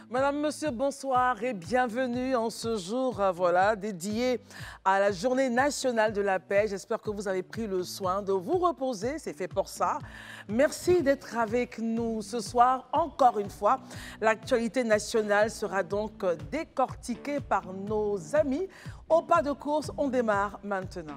Madame, Monsieur, bonsoir et bienvenue en ce jour dédié à la Journée nationale de la paix. J'espère que vous avez pris le soin de vous reposer, c'est fait pour ça. Merci d'être avec nous ce soir. Encore une fois, l'actualité nationale sera donc décortiquée par nos amis. Au pas de course, on démarre maintenant.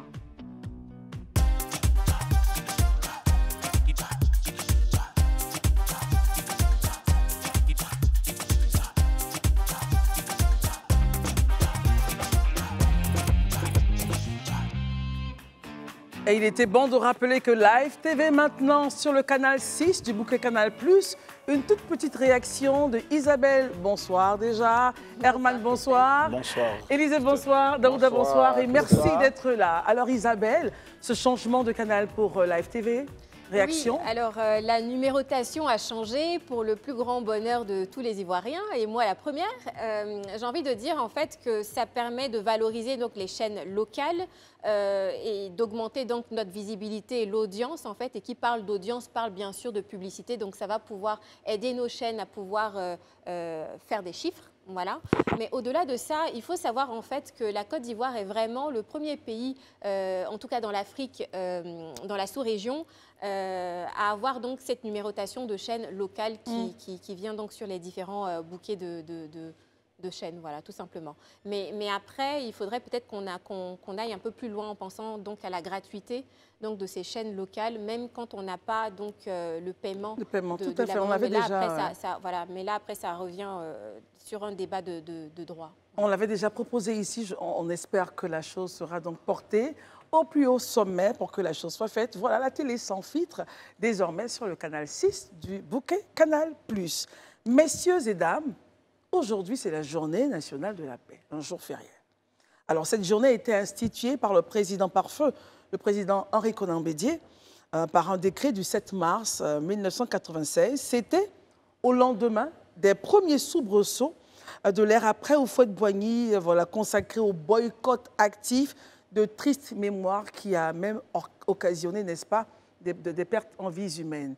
Et il était bon de rappeler que Live TV maintenant sur le canal 6 du bouquet Canal+. Une toute petite réaction de Isabelle, bonsoir déjà. Herman, bonsoir. Bonsoir. Élisée, bonsoir. Daouda, bonsoir. Et merci d'être là. Alors Isabelle, ce changement de canal pour Live TV, réaction? Oui, alors la numérotation a changé pour le plus grand bonheur de tous les Ivoiriens. Et moi, la première, j'ai envie de dire en fait que ça permet de valoriser donc les chaînes locales et d'augmenter donc notre visibilité et l'audience en fait. Et qui parle d'audience parle bien sûr de publicité. Donc ça va pouvoir aider nos chaînes à pouvoir faire des chiffres. Voilà. Mais au-delà de ça, il faut savoir en fait que la Côte d'Ivoire est vraiment le premier pays, en tout cas dans l'Afrique, dans la sous-région, à avoir donc cette numérotation de chaînes locales qui vient donc sur les différents bouquets de chaînes, voilà, tout simplement. Mais après, il faudrait peut-être qu'on aille un peu plus loin en pensant donc à la gratuité donc de ces chaînes locales, même quand on n'a pas donc le paiement. Le paiement, tout à fait, on l'avait déjà. Voilà, mais là, après, ça revient sur un débat de droit. On l'avait déjà proposé ici, on espère que la chose sera donc portée au plus haut sommet pour que la chose soit faite. Voilà la télé sans filtre, désormais sur le canal 6 du bouquet Canal+. Messieurs et dames, aujourd'hui, c'est la journée nationale de la paix, un jour férié. Alors, cette journée a été instituée par le président par feu, le président Henri Konan Bédié, par un décret du 7 mars 1996. C'était au lendemain des premiers soubresauts de l'ère après Houphouët-Boigny, consacré au boycott actif, de tristes mémoires qui a même occasionné, n'est-ce pas, des pertes en vies humaines.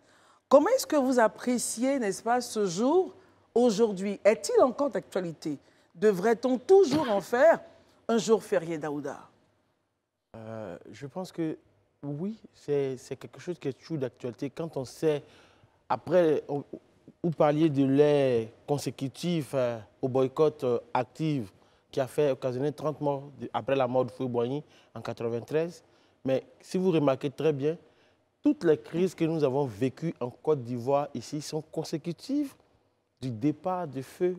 Comment est-ce que vous appréciez, n'est-ce pas, ce jour aujourd'hui? Est-il encore d'actualité? Devrait-on toujours en faire un jour férié, Daouda? Je pense que oui, c'est quelque chose qui est toujours d'actualité. Quand on sait, après, vous parliez de l'ère consécutive au boycott actif qui a fait occasionner 30 morts après la mort de Houphouët-Boigny en 1993. Mais si vous remarquez très bien, toutes les crises que nous avons vécues en Côte d'Ivoire ici sont consécutives du départ de feu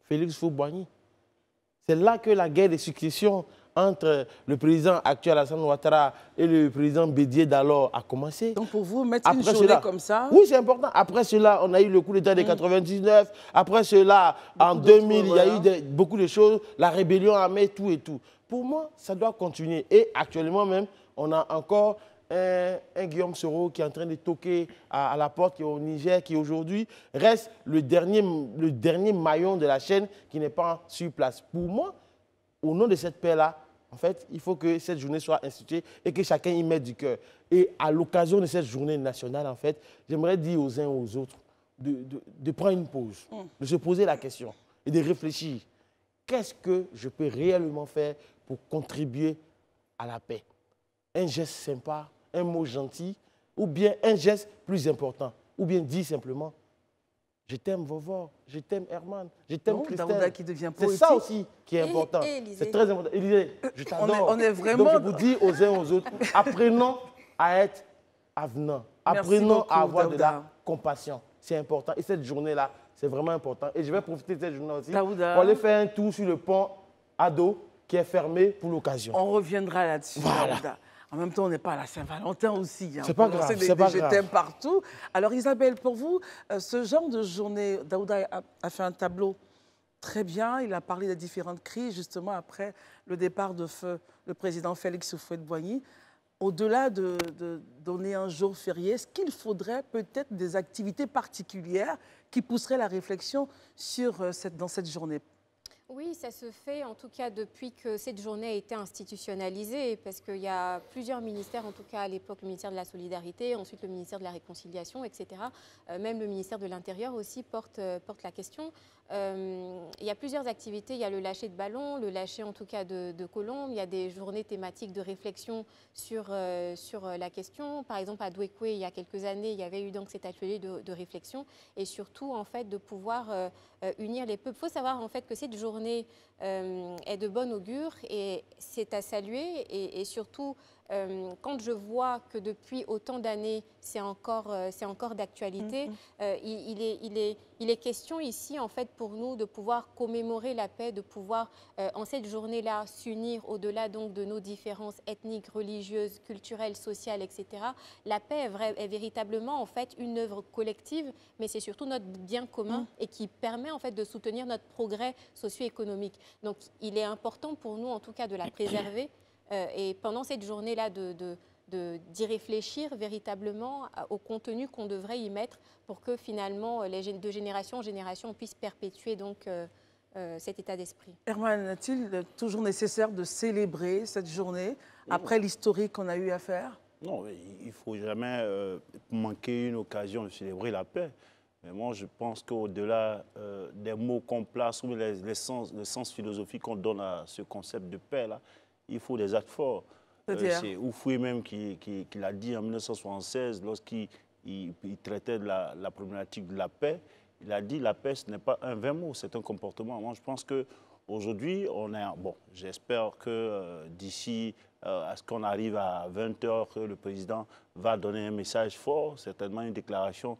Félix Houphouët-Boigny. C'est là que la guerre de succession entre le président actuel Alassane Ouattara et le président Bédié d'alors a commencé. Donc pour vous, mettre une journée comme ça? Oui, c'est important. Après cela, on a eu le coup d'État de 99. Après cela, en 2000, il y a eu beaucoup de choses. La rébellion armée, tout et tout. Pour moi, ça doit continuer. Et actuellement même, on a encore un Guillaume Soro qui est en train de toquer à la porte, qui est au Niger, qui aujourd'hui reste le dernier maillon de la chaîne qui n'est pas sur place. Pour moi, au nom de cette paix-là, en fait, il faut que cette journée soit instituée et que chacun y mette du cœur. Et à l'occasion de cette journée nationale, en fait, j'aimerais dire aux uns et aux autres de prendre une pause, de se poser la question et de réfléchir. Qu'est-ce que je peux réellement faire pour contribuer à la paix? Un geste sympa, un mot gentil, ou bien un geste plus important, ou bien dire simplement « Je t'aime Vovo, je t'aime Herman, je t'aime Christelle ». Qui devient poétique. C'est ça aussi qui est important. C'est très important. Élisée, je t'adore. On est vraiment... Donc je vous dis aux uns aux autres, apprenons à être avenants. Apprenons à avoir de la compassion. C'est important. Et cette journée-là, c'est vraiment important. Et je vais profiter de cette journée aussi pour aller faire un tour sur le pont Ado qui est fermé pour l'occasion. On reviendra là-dessus. Voilà. En même temps, on n'est pas à la Saint-Valentin aussi. C'est pas grave, c'est pas grave. Je t'aime partout. Alors Isabelle, pour vous, ce genre de journée, Daouda a fait un tableau très bien. Il a parlé des différentes crises, justement, après le départ de feu le président Félix Houphouët-Boigny. Au-delà de donner un jour férié, est-ce qu'il faudrait peut-être des activités particulières qui pousseraient la réflexion dans cette journée? Oui, ça se fait en tout cas depuis que cette journée a été institutionnalisée, parce qu'il y a plusieurs ministères, en tout cas à l'époque le ministère de la Solidarité, ensuite le ministère de la Réconciliation, etc. Même le ministère de l'Intérieur aussi porte la question. il y a plusieurs activités. Il y a le lâcher de ballon, le lâcher en tout cas de colombes. Il y a des journées thématiques de réflexion sur la question. Par exemple, à Douekoué, il y a quelques années, il y avait eu donc cet atelier de réflexion et surtout en fait de pouvoir unir les peuples. Il faut savoir en fait que cette journée est de bon augure et c'est à saluer et surtout quand je vois que depuis autant d'années, c'est encore d'actualité, il est question ici, en fait, pour nous, de pouvoir commémorer la paix, de pouvoir, en cette journée-là, s'unir au-delà donc de nos différences ethniques, religieuses, culturelles, sociales, etc. La paix est véritablement, en fait, une œuvre collective, mais c'est surtout notre bien commun et qui permet, en fait, de soutenir notre progrès socio-économique. Donc, il est important pour nous, en tout cas, de la préserver. Et pendant cette journée-là, d'y réfléchir véritablement au contenu qu'on devrait y mettre pour que finalement, de génération en génération, on puisse perpétuer donc, cet état d'esprit. Herman, est-il toujours nécessaire de célébrer cette journée après l'historique qu'on a eu à faire? Non, il ne faut jamais manquer une occasion de célébrer la paix. Mais moi, je pense qu'au-delà des mots qu'on place ou le sens philosophique qu'on donne à ce concept de paix-là, il faut des actes forts. C'est Houphouët même qui l'a dit en 1976, lorsqu'il traitait de la problématique de la paix. Il a dit la paix, ce n'est pas un vain mot, c'est un comportement. Moi, je pense qu'aujourd'hui, bon, j'espère que d'ici à ce qu'on arrive à 20 h, que le président va donner un message fort, certainement une déclaration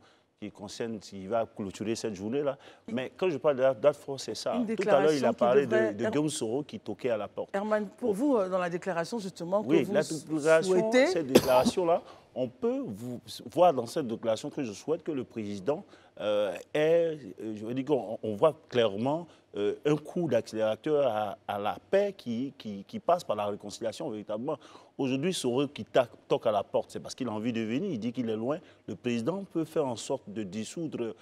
qui va clôturer cette journée-là. Mais quand je parle de date forte, c'est ça. Tout à l'heure, il a parlé de Guillaume Soro qui toquait à la porte. Herman, pour vous, dans la déclaration, justement, oui, que vous souhaitez... cette déclaration-là, on peut voir dans cette déclaration que je souhaite que le président je veux dire qu'on voit clairement un coup d'accélérateur à la paix qui passe par la réconciliation véritablement. Aujourd'hui, Soro qui toque à la porte, c'est parce qu'il a envie de venir, il dit qu'il est loin. Le président peut faire en sorte de dissoudre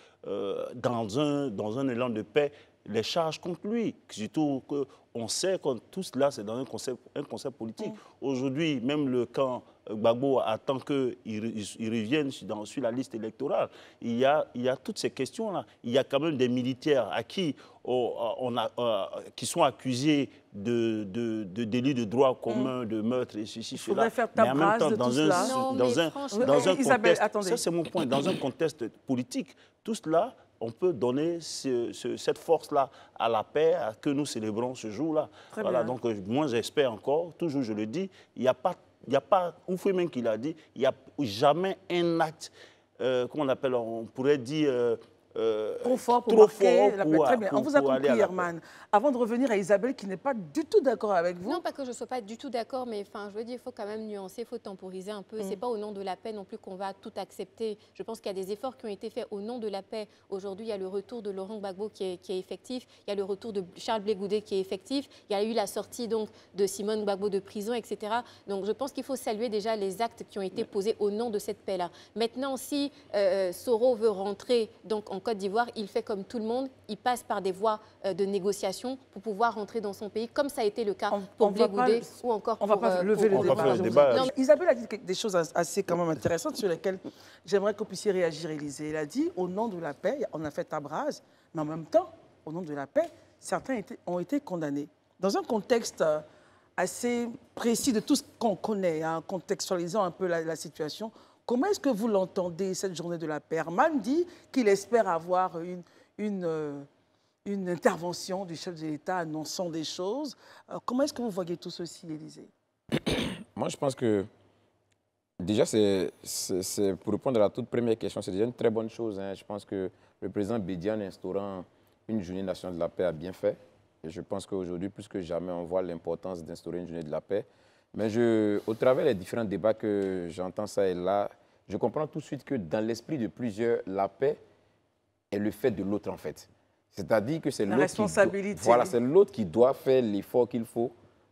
dans un élan de paix les charges contre lui. Surtout qu'on sait que tout cela, c'est dans un concept politique. Aujourd'hui, même le camp Gbagbo attend qu'il revienne sur la liste électorale. Il y a toutes ces questions-là. Il y a quand même des militaires à qui qui sont accusés de délits de droit commun, de meurtre et ceci, cela. Il faudrait faire table rase de tout cela. Dans un contexte, ça c'est mon point, dans un contexte politique, tout cela, on peut donner cette force-là à la paix que nous célébrons ce jour-là. Voilà, donc moi j'espère encore, toujours je le dis, il n'y a pas, Houphouët même qui l'a dit, il n'y a jamais un acte, comment on appelle, on pourrait dire... trop fort pour marquer la paix. Très bien. On vous a compris, Herman. Avant de revenir à Isabelle, qui n'est pas du tout d'accord avec vous. Non, pas que je ne sois pas du tout d'accord, mais enfin, je veux dire, il faut quand même nuancer, il faut temporiser un peu. Ce n'est pas au nom de la paix non plus qu'on va tout accepter. Je pense qu'il y a des efforts qui ont été faits au nom de la paix. Aujourd'hui, il y a le retour de Laurent Gbagbo qui est effectif. Il y a le retour de Charles Blé Goudé qui est effectif. Il y a eu la sortie donc, de Simone Gbagbo de prison, etc. Donc, je pense qu'il faut saluer déjà les actes qui ont été posés au nom de cette paix-là. Maintenant, si Soro veut rentrer donc, en Côte d'Ivoire, il fait comme tout le monde, il passe par des voies de négociation pour pouvoir rentrer dans son pays, comme ça a été le cas pour Blé Goudé ou encore pour... On ne va pas lever le débat. Non, Isabelle a dit des choses assez quand même intéressantes sur lesquelles j'aimerais que vous puissiez réagir, Élisée. Elle a dit, au nom de la paix, on a fait table rase, mais en même temps, au nom de la paix, certains ont été condamnés. Dans un contexte assez précis de tout ce qu'on connaît, hein, contextualisant un peu la situation, comment est-ce que vous l'entendez, cette journée de la paix? Herman dit qu'il espère avoir une intervention du chef de l'État annonçant des choses. Comment est-ce que vous voyez tout ceci, Élisée? Moi, je pense que, déjà, pour répondre à la toute première question, c'est déjà une très bonne chose. Hein. Je pense que le président Bédiane, instaurant une journée nationale de la paix, a bien fait. Et je pense qu'aujourd'hui, plus que jamais, on voit l'importance d'instaurer une journée de la paix. Mais au travers des différents débats que j'entends ça et là, je comprends tout de suite que dans l'esprit de plusieurs, la paix est le fait de l'autre en fait. C'est-à-dire que c'est l'autre qui doit faire l'effort qu'il faut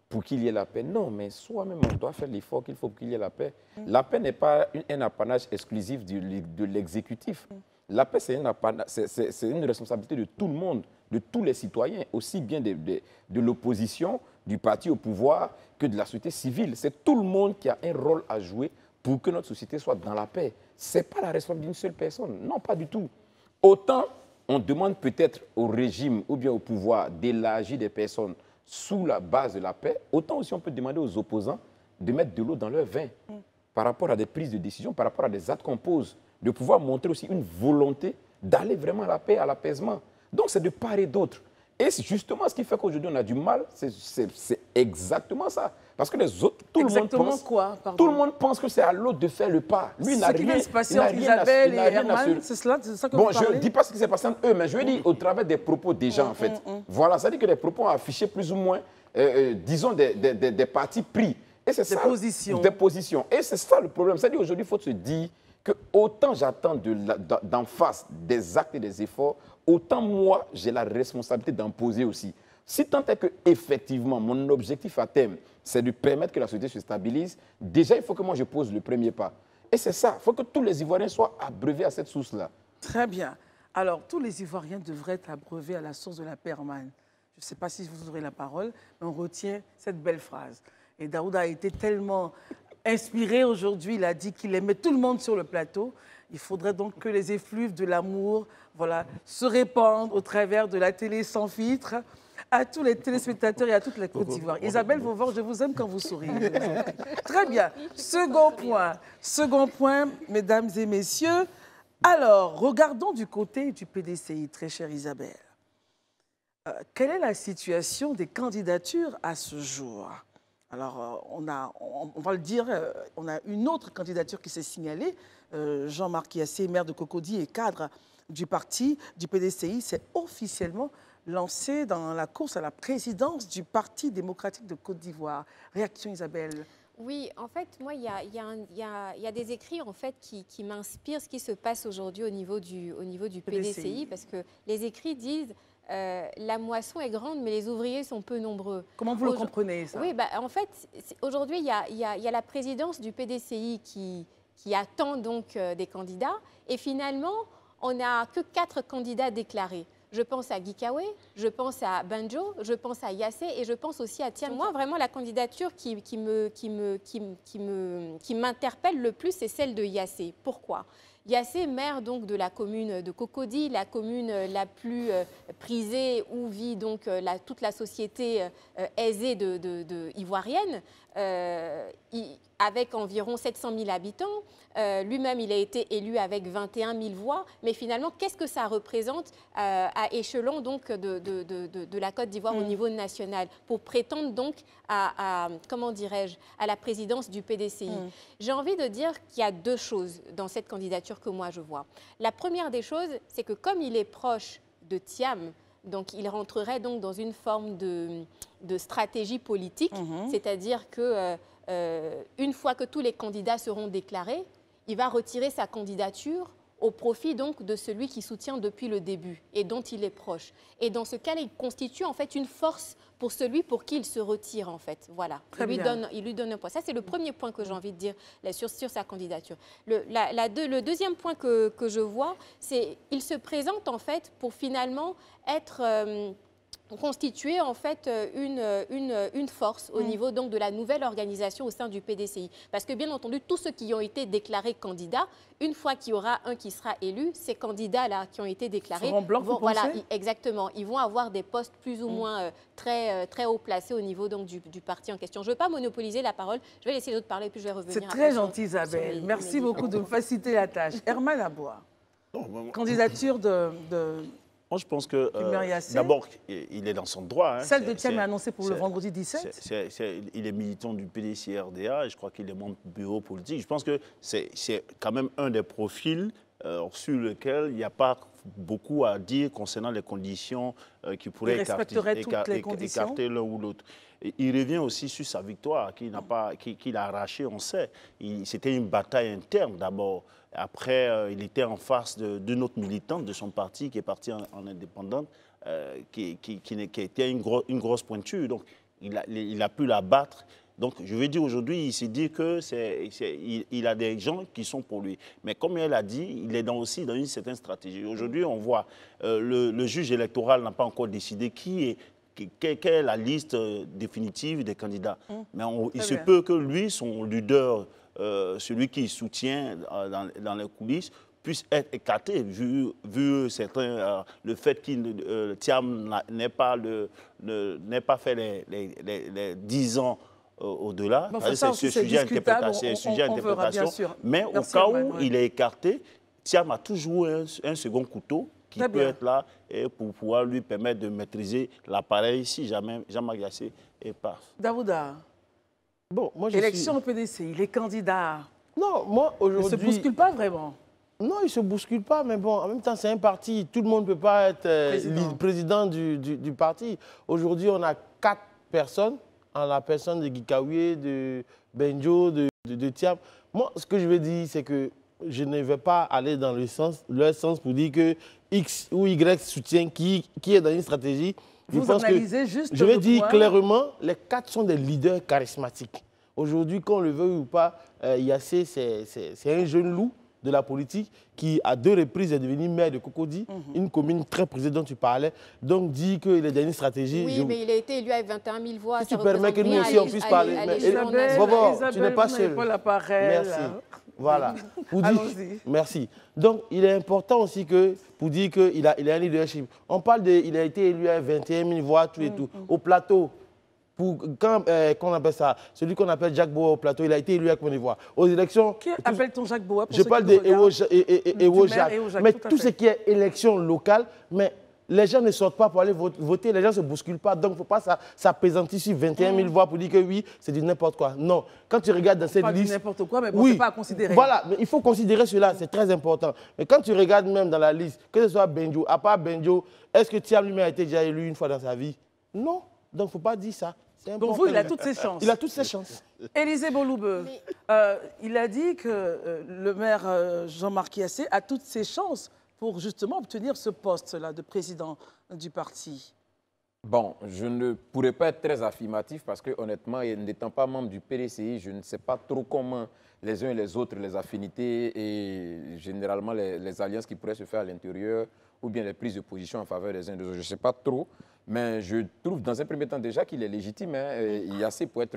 pour qu'il y ait la paix. Non, mais soi-même, on doit faire l'effort qu'il faut pour qu'il y ait la paix. La paix n'est pas un apanage exclusif de l'exécutif. La paix, c'est une responsabilité de tout le monde, de tous les citoyens, aussi bien de l'opposition, du parti au pouvoir, que de la société civile. C'est tout le monde qui a un rôle à jouer pour que notre société soit dans la paix. Ce n'est pas la responsabilité d'une seule personne. Non, pas du tout. Autant on demande peut-être au régime ou bien au pouvoir d'élargir des personnes sous la base de la paix, autant aussi on peut demander aux opposants de mettre de l'eau dans leur vin par rapport à des prises de décision, par rapport à des actes qu'on pose, de pouvoir montrer aussi une volonté d'aller vraiment à la paix, à l'apaisement. Donc c'est de part et d'autre. Et c'est justement ce qui fait qu'aujourd'hui on a du mal, c'est exactement ça. Parce que les autres, tout le monde pense que c'est à l'autre de faire le pas. Lui, il n'a rien. Ce qui vient de se passer entre Isabelle et Herman, c'est ça que vous parlez? Je ne dis pas ce qui s'est passé entre eux, mais je dis au travers des propos des gens, en fait. Voilà, ça dit que les propos ont affiché plus ou moins, disons, des partis pris. Et c'est ça, des positions. Et c'est ça le problème. C'est-à-dire qu'aujourd'hui, il faut se dire que autant j'attends d'en face des actes et des efforts, autant moi, j'ai la responsabilité d'en poser aussi. Si tant est que, effectivement, mon objectif à terme, c'est de permettre que la société se stabilise, déjà, il faut que moi, je pose le premier pas. Et c'est ça, il faut que tous les Ivoiriens soient abreuvés à cette source-là. Très bien. Alors, tous les Ivoiriens devraient être abreuvés à la source de la paix, Herman. Je ne sais pas si vous aurez la parole, mais on retient cette belle phrase. Et Daouda a été tellement inspiré aujourd'hui, il a dit qu'il aimait tout le monde sur le plateau. Il faudrait donc que les effluves de l'amour, voilà, se répandent au travers de la télé sans filtre à tous les téléspectateurs et à toute la Côte d'Ivoire. Isabelle Vauvert, je vous aime quand vous souriez. Très bien. Second point, mesdames et messieurs. Alors, regardons du côté du PDCI, très chère Isabelle. Quelle est la situation des candidatures à ce jour? Alors, on va le dire, on a une autre candidature qui s'est signalée. Jean-Marc Yassé, maire de Cocody et cadre du parti, du PDCI, s'est officiellement lancé dans la course à la présidence du Parti démocratique de Côte d'Ivoire. Réaction, Isabelle? Oui, en fait, moi, il y a des écrits en fait, qui m'inspirent ce qui se passe aujourd'hui au niveau du PDCI, parce que les écrits disent la moisson est grande, mais les ouvriers sont peu nombreux. Comment vous le comprenez, ça? Oui, bah, en fait, aujourd'hui, il y a la présidence du PDCI qui attend donc des candidats, et finalement, on n'a que 4 candidats déclarés. Je pense à Guikawe, je pense à Banjo, je pense à Yassé et je pense aussi à Tiens. Moi, vraiment, la candidature qui m'interpelle le plus, c'est celle de Yassé. Pourquoi? Yassé, maire donc de la commune de Cocody, la commune la plus prisée où vit donc toute la société aisée ivoirienne, avec environ 700 000 habitants. Lui-même, il a été élu avec 21 000 voix. Mais finalement, qu'est-ce que ça représente à échelon donc, de la Côte d'Ivoire au niveau national pour prétendre donc comment dirais-je, à la présidence du PDCI? J'ai envie de dire qu'il y a 2 choses dans cette candidature que moi je vois. La première des choses, c'est que comme il est proche de Thiam, donc il rentrerait donc dans une forme de stratégie politique, c'est-à-dire que une fois que tous les candidats seront déclarés, il va retirer sa candidature au profit donc de celui qui soutient depuis le début et dont il est proche. Et dans ce cas-là, il constitue en fait une force pour celui pour qui il se retire en fait. Voilà, il lui donne un poids. Ça, c'est le premier point que j'ai envie de dire sur sa candidature. Le deuxième point que je vois, c'est qu'il se présente en fait pour finalement être constituer en fait une force au niveau donc de la nouvelle organisation au sein du PDCI. Parce que bien entendu, tous ceux qui ont été déclarés candidats, une fois qu'il y aura un qui sera élu, ces candidats-là qui ont été déclarés, voilà, exactement, ils vont avoir des postes plus ou moins très haut placés au niveau donc du parti en question. Je ne veux pas monopoliser la parole, je vais laisser d'autres parler, puis je vais revenir. C'est très gentil, Isabelle. Merci beaucoup de me faciliter la tâche. Herman Aboua, candidature de Moi, je pense que, d'abord, il est dans son droit. Celle de Thiam est annoncée pour le vendredi 17. Il est militant du PDCRDA et je crois qu'il est membre du bureau politique. Je pense que c'est quand même un des profils sur lequel il n'y a pas beaucoup à dire concernant les conditions qui pourraient écarter l'un ou l'autre. Il revient aussi sur sa victoire qu'il a arrachée, on sait. C'était une bataille interne d'abord. Après, il était en face d'une autre militante de son parti qui est partie en indépendante, qui était une grosse pointure. Donc, il a pu la battre. Donc, je veux dire, aujourd'hui, il s'est dit qu'il a des gens qui sont pour lui. Mais comme elle a dit, il est aussi dans une certaine stratégie. Aujourd'hui, on voit, le juge électoral n'a pas encore décidé quelle est la liste définitive des candidats. Mais il se peut que lui, son leader, celui qui soutient dans les coulisses, puisse être écarté, vu certains, le fait qu'il Thiam n'ait pas fait les 10 ans au-delà. Bon, C'est ce sujet d'interprétation. Mais au cas où il est écarté, Thiam a toujours un second couteau qui peut être là et pour pouvoir lui permettre de maîtriser l'appareil si jamais Jean-Marc Yassé passe. Davouda, bon, moi, élection au PDC, il est candidat. Non, moi aujourd'hui... Il ne se bouscule pas vraiment. Non, il ne se bouscule pas, mais bon, en même temps, c'est un parti. Tout le monde ne peut pas être président du parti. Aujourd'hui, on a 4 personnes, en la personne de Gikaoué, de Benjo, de Thiam. Moi, ce que je veux dire, c'est que je ne vais pas aller dans leur sens pour dire que X ou Y soutient qui est dans une stratégie. Vous analysez juste je vais dire clairement, les 4 sont des leaders charismatiques. Aujourd'hui, qu'on le veuille ou pas, Yassé, c'est un jeune loup de la politique qui, à 2 reprises, est devenu maire de Cocody, une commune très prisée dont tu parlais. Donc, dit qu'il est dans une stratégie... Oui, mais il a été élu avec 21 000 voix. Si tu permets que nous aussi, on puisse parler. Isabelle, tu n'es pas seul. Merci. Voilà. Merci. Donc, il est important aussi pour dire qu'il a un leadership. On parle il a été élu à 21 000 voix, tout et tout. Au plateau, quand on appelle ça, celui qu'on appelle Jacques Boa au plateau, il a été élu à combien de voix? Aux élections... Qui appelle-t-on Jacques Boa? Je parle de Ewo Jacques. Mais tout ce qui est élection locale, mais les gens ne sortent pas pour aller voter, les gens ne se bousculent pas. Donc, il ne faut pas s'apaisantir sur 21 000 voix pour dire que oui, c'est du n'importe quoi. Non. Quand tu regardes dans cette liste... Pas n'importe quoi, mais bon, c'est pas à considérer. Voilà, mais il faut considérer cela, c'est très important. Mais quand tu regardes même dans la liste, que ce soit Benjo, à part Benjo, est-ce que Thiam lui-même a été déjà élu une fois dans sa vie? Non. Donc, il ne faut pas dire ça. Donc vous, il a toutes ses chances. Il a toutes ses chances. Élisée Boloube, il a dit que le maire Jean-Marc Yassé a toutes ses chances pour justement obtenir ce poste-là de président du parti. Bon, je ne pourrais pas être très affirmatif parce que honnêtement, n'étant pas membre du PDCI, je ne sais pas trop comment les uns et les autres, les affinités et généralement les alliances qui pourraient se faire à l'intérieur ou bien les prises de position en faveur des uns et des autres. Je ne sais pas trop. Mais je trouve dans un premier temps déjà qu'il est légitime. Il y a assez pour être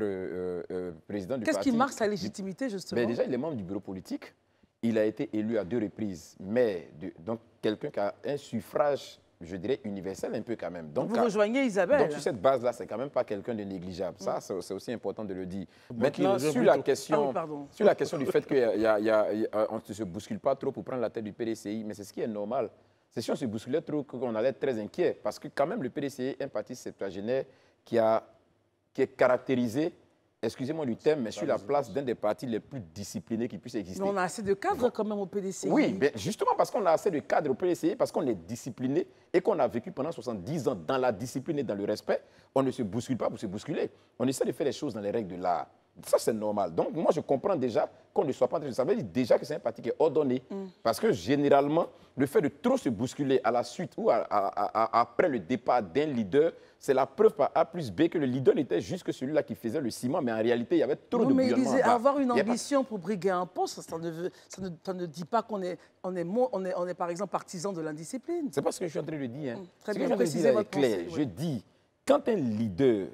président du parti. Qu'est-ce qui marque sa légitimité, justement? Déjà, il est membre du bureau politique. Il a été élu à 2 reprises. Mais donc, quelqu'un qui a un suffrage, je dirais, universel un peu quand même. Donc, vous rejoignez Isabelle. Donc, sur cette base-là, c'est quand même pas quelqu'un de négligeable. Ça, c'est aussi important de le dire. Maintenant, sur la question du fait qu'on ne se bouscule pas trop pour prendre la tête du PDCI, mais c'est ce qui est normal. C'est si on se bousculait trop qu'on allait être très inquiet. Parce que quand même, le PDCI est un parti septuagénaire qui est caractérisé, excusez-moi du terme, mais sur la place d'un des partis les plus disciplinés qui puissent exister. Mais on a assez de cadres quand même au PDCI. Oui, mais justement parce qu'on a assez de cadres au PDCI, parce qu'on est discipliné et qu'on a vécu pendant 70 ans dans la discipline et dans le respect, on ne se bouscule pas pour se bousculer. On essaie de faire les choses dans les règles de l'art. Ça, c'est normal. Donc, moi, je comprends déjà qu'on ne soit pas en train de... Ça veut dire déjà que c'est un parti qui est ordonné. Parce que, généralement, le fait de trop se bousculer à la suite ou après le départ d'un leader, c'est la preuve par A plus B que le leader n'était juste que celui-là qui faisait le ciment, mais en réalité, il y avait trop de bouillonnement. Mais il disait avoir une ambition pour briguer un poste, ça ne dit pas qu'on est, par exemple, partisan de l'indiscipline. C'est pas ce que je suis en train de dire. Hein. Très ce bien, que je suis en train de dire est clair. Je dis... Quand un leader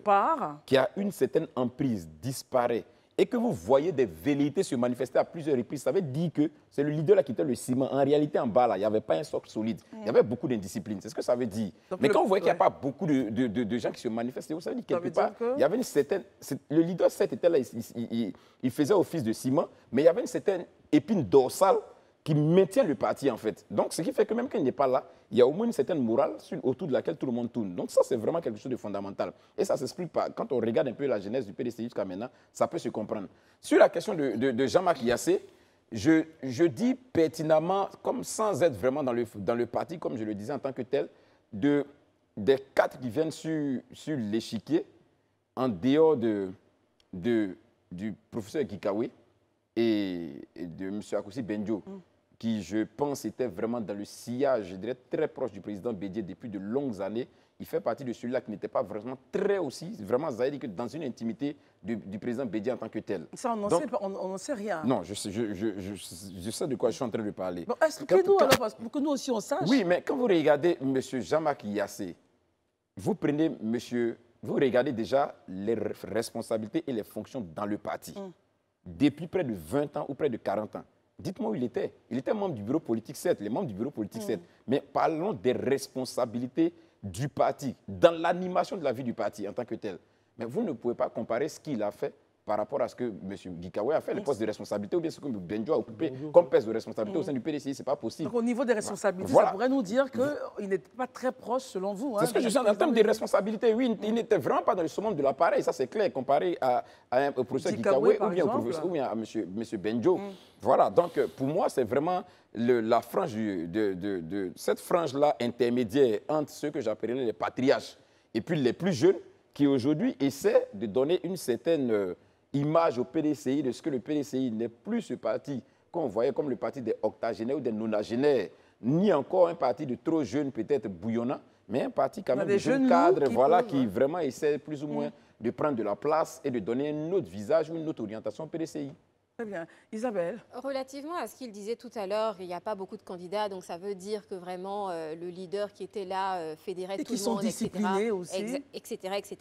qui a une certaine emprise disparaît et que vous voyez des velléités se manifester à plusieurs reprises, ça veut dire que c'est le leader qui était le ciment. En réalité, en bas, là, il n'y avait pas un socle solide. Il y avait beaucoup d'indiscipline. C'est ce que ça veut dire. Donc, mais quand vous voyez qu'il n'y a pas beaucoup de gens qui se manifestent, vous savez, quelque part, il y avait une certaine... Le leader, certes, était là, il faisait office de ciment, mais il y avait une certaine épine dorsale qui maintient le parti, en fait. Donc, ce qui fait que même quand il n'est pas là, il y a au moins une certaine morale autour de laquelle tout le monde tourne. Donc ça, c'est vraiment quelque chose de fondamental. Et ça ne s'explique pas. Quand on regarde un peu la genèse du PDCI jusqu'à maintenant, ça peut se comprendre. Sur la question de Jean-Marc Yassé, je dis pertinemment, comme sans être vraiment dans le parti, comme je le disais en tant que tel, des 4 qui viennent sur l'échiquier, en dehors du professeur Gikaoué et de M. Akossi Benjo, qui, je pense, était vraiment dans le sillage, je dirais, très proche du président Bédié depuis de longues années. Il fait partie de celui-là qui n'était pas vraiment très aussi, vraiment Zahiri, que dans une intimité du président Bédié en tant que tel. Ça, on n'en sait rien. Non, je sais de quoi je suis en train de parler. Bon, expliquez-nous alors, pour que nous aussi on sache. Oui, mais quand vous regardez M. Jean-Marc Yassé, vous regardez déjà les responsabilités et les fonctions dans le parti. Depuis près de 20 ans ou près de 40 ans. Dites-moi où il était. Il était membre du bureau politique, certes, les membres du bureau politique, certes. Mais parlons des responsabilités du parti, dans l'animation de la vie du parti en tant que tel. Mais vous ne pouvez pas comparer ce qu'il a fait par rapport à ce que M. Gikawe a fait, le poste de responsabilité, ou bien ce que Benjo a occupé comme poste de responsabilité au sein du PDCI. Ce n'est pas possible. Donc, au niveau des responsabilités, Voilà. ça pourrait nous dire qu'il n'était pas très proche, selon vous. C'est ce que je dis en termes de responsabilité. Oui, il n'était vraiment pas dans le summum de l'appareil, ça c'est clair, comparé au professeur Gikawe ou bien à M. Benjo. Voilà, donc pour moi, c'est vraiment la frange cette frange-là intermédiaire entre ceux que j'appellerais les patriarches et puis les plus jeunes qui aujourd'hui essaient de donner une certaine image au PDCI de ce que le PDCI n'est plus ce parti qu'on voyait comme le parti des octogénaires ou des nonagénaires, ni encore un parti de trop jeunes, peut-être bouillonnant, mais un parti quand même de jeunes cadres qui vraiment essaient plus ou moins de prendre de la place et de donner un autre visage ou une autre orientation au PDCI. Très bien. Isabelle? Relativement à ce qu'il disait tout à l'heure, il n'y a pas beaucoup de candidats, donc ça veut dire que vraiment le leader qui était là fédérait tout le monde, qui sont disciplinés aussi. Etc., etc.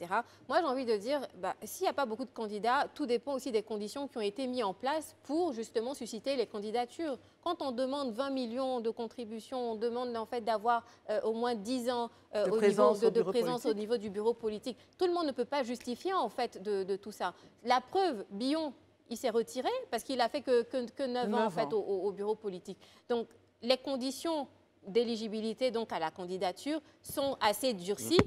Moi, j'ai envie de dire, s'il n'y a pas beaucoup de candidats, tout dépend aussi des conditions qui ont été mises en place pour justement susciter les candidatures. Quand on demande 20 millions de contributions, on demande en fait d'avoir au moins 10 ans de présence au niveau du bureau politique. Tout le monde ne peut pas justifier en fait de tout ça. La preuve, Billon, il s'est retiré parce qu'il a fait que 9 ans en fait, au bureau politique. Donc, les conditions d'éligibilité donc à la candidature sont assez durcies.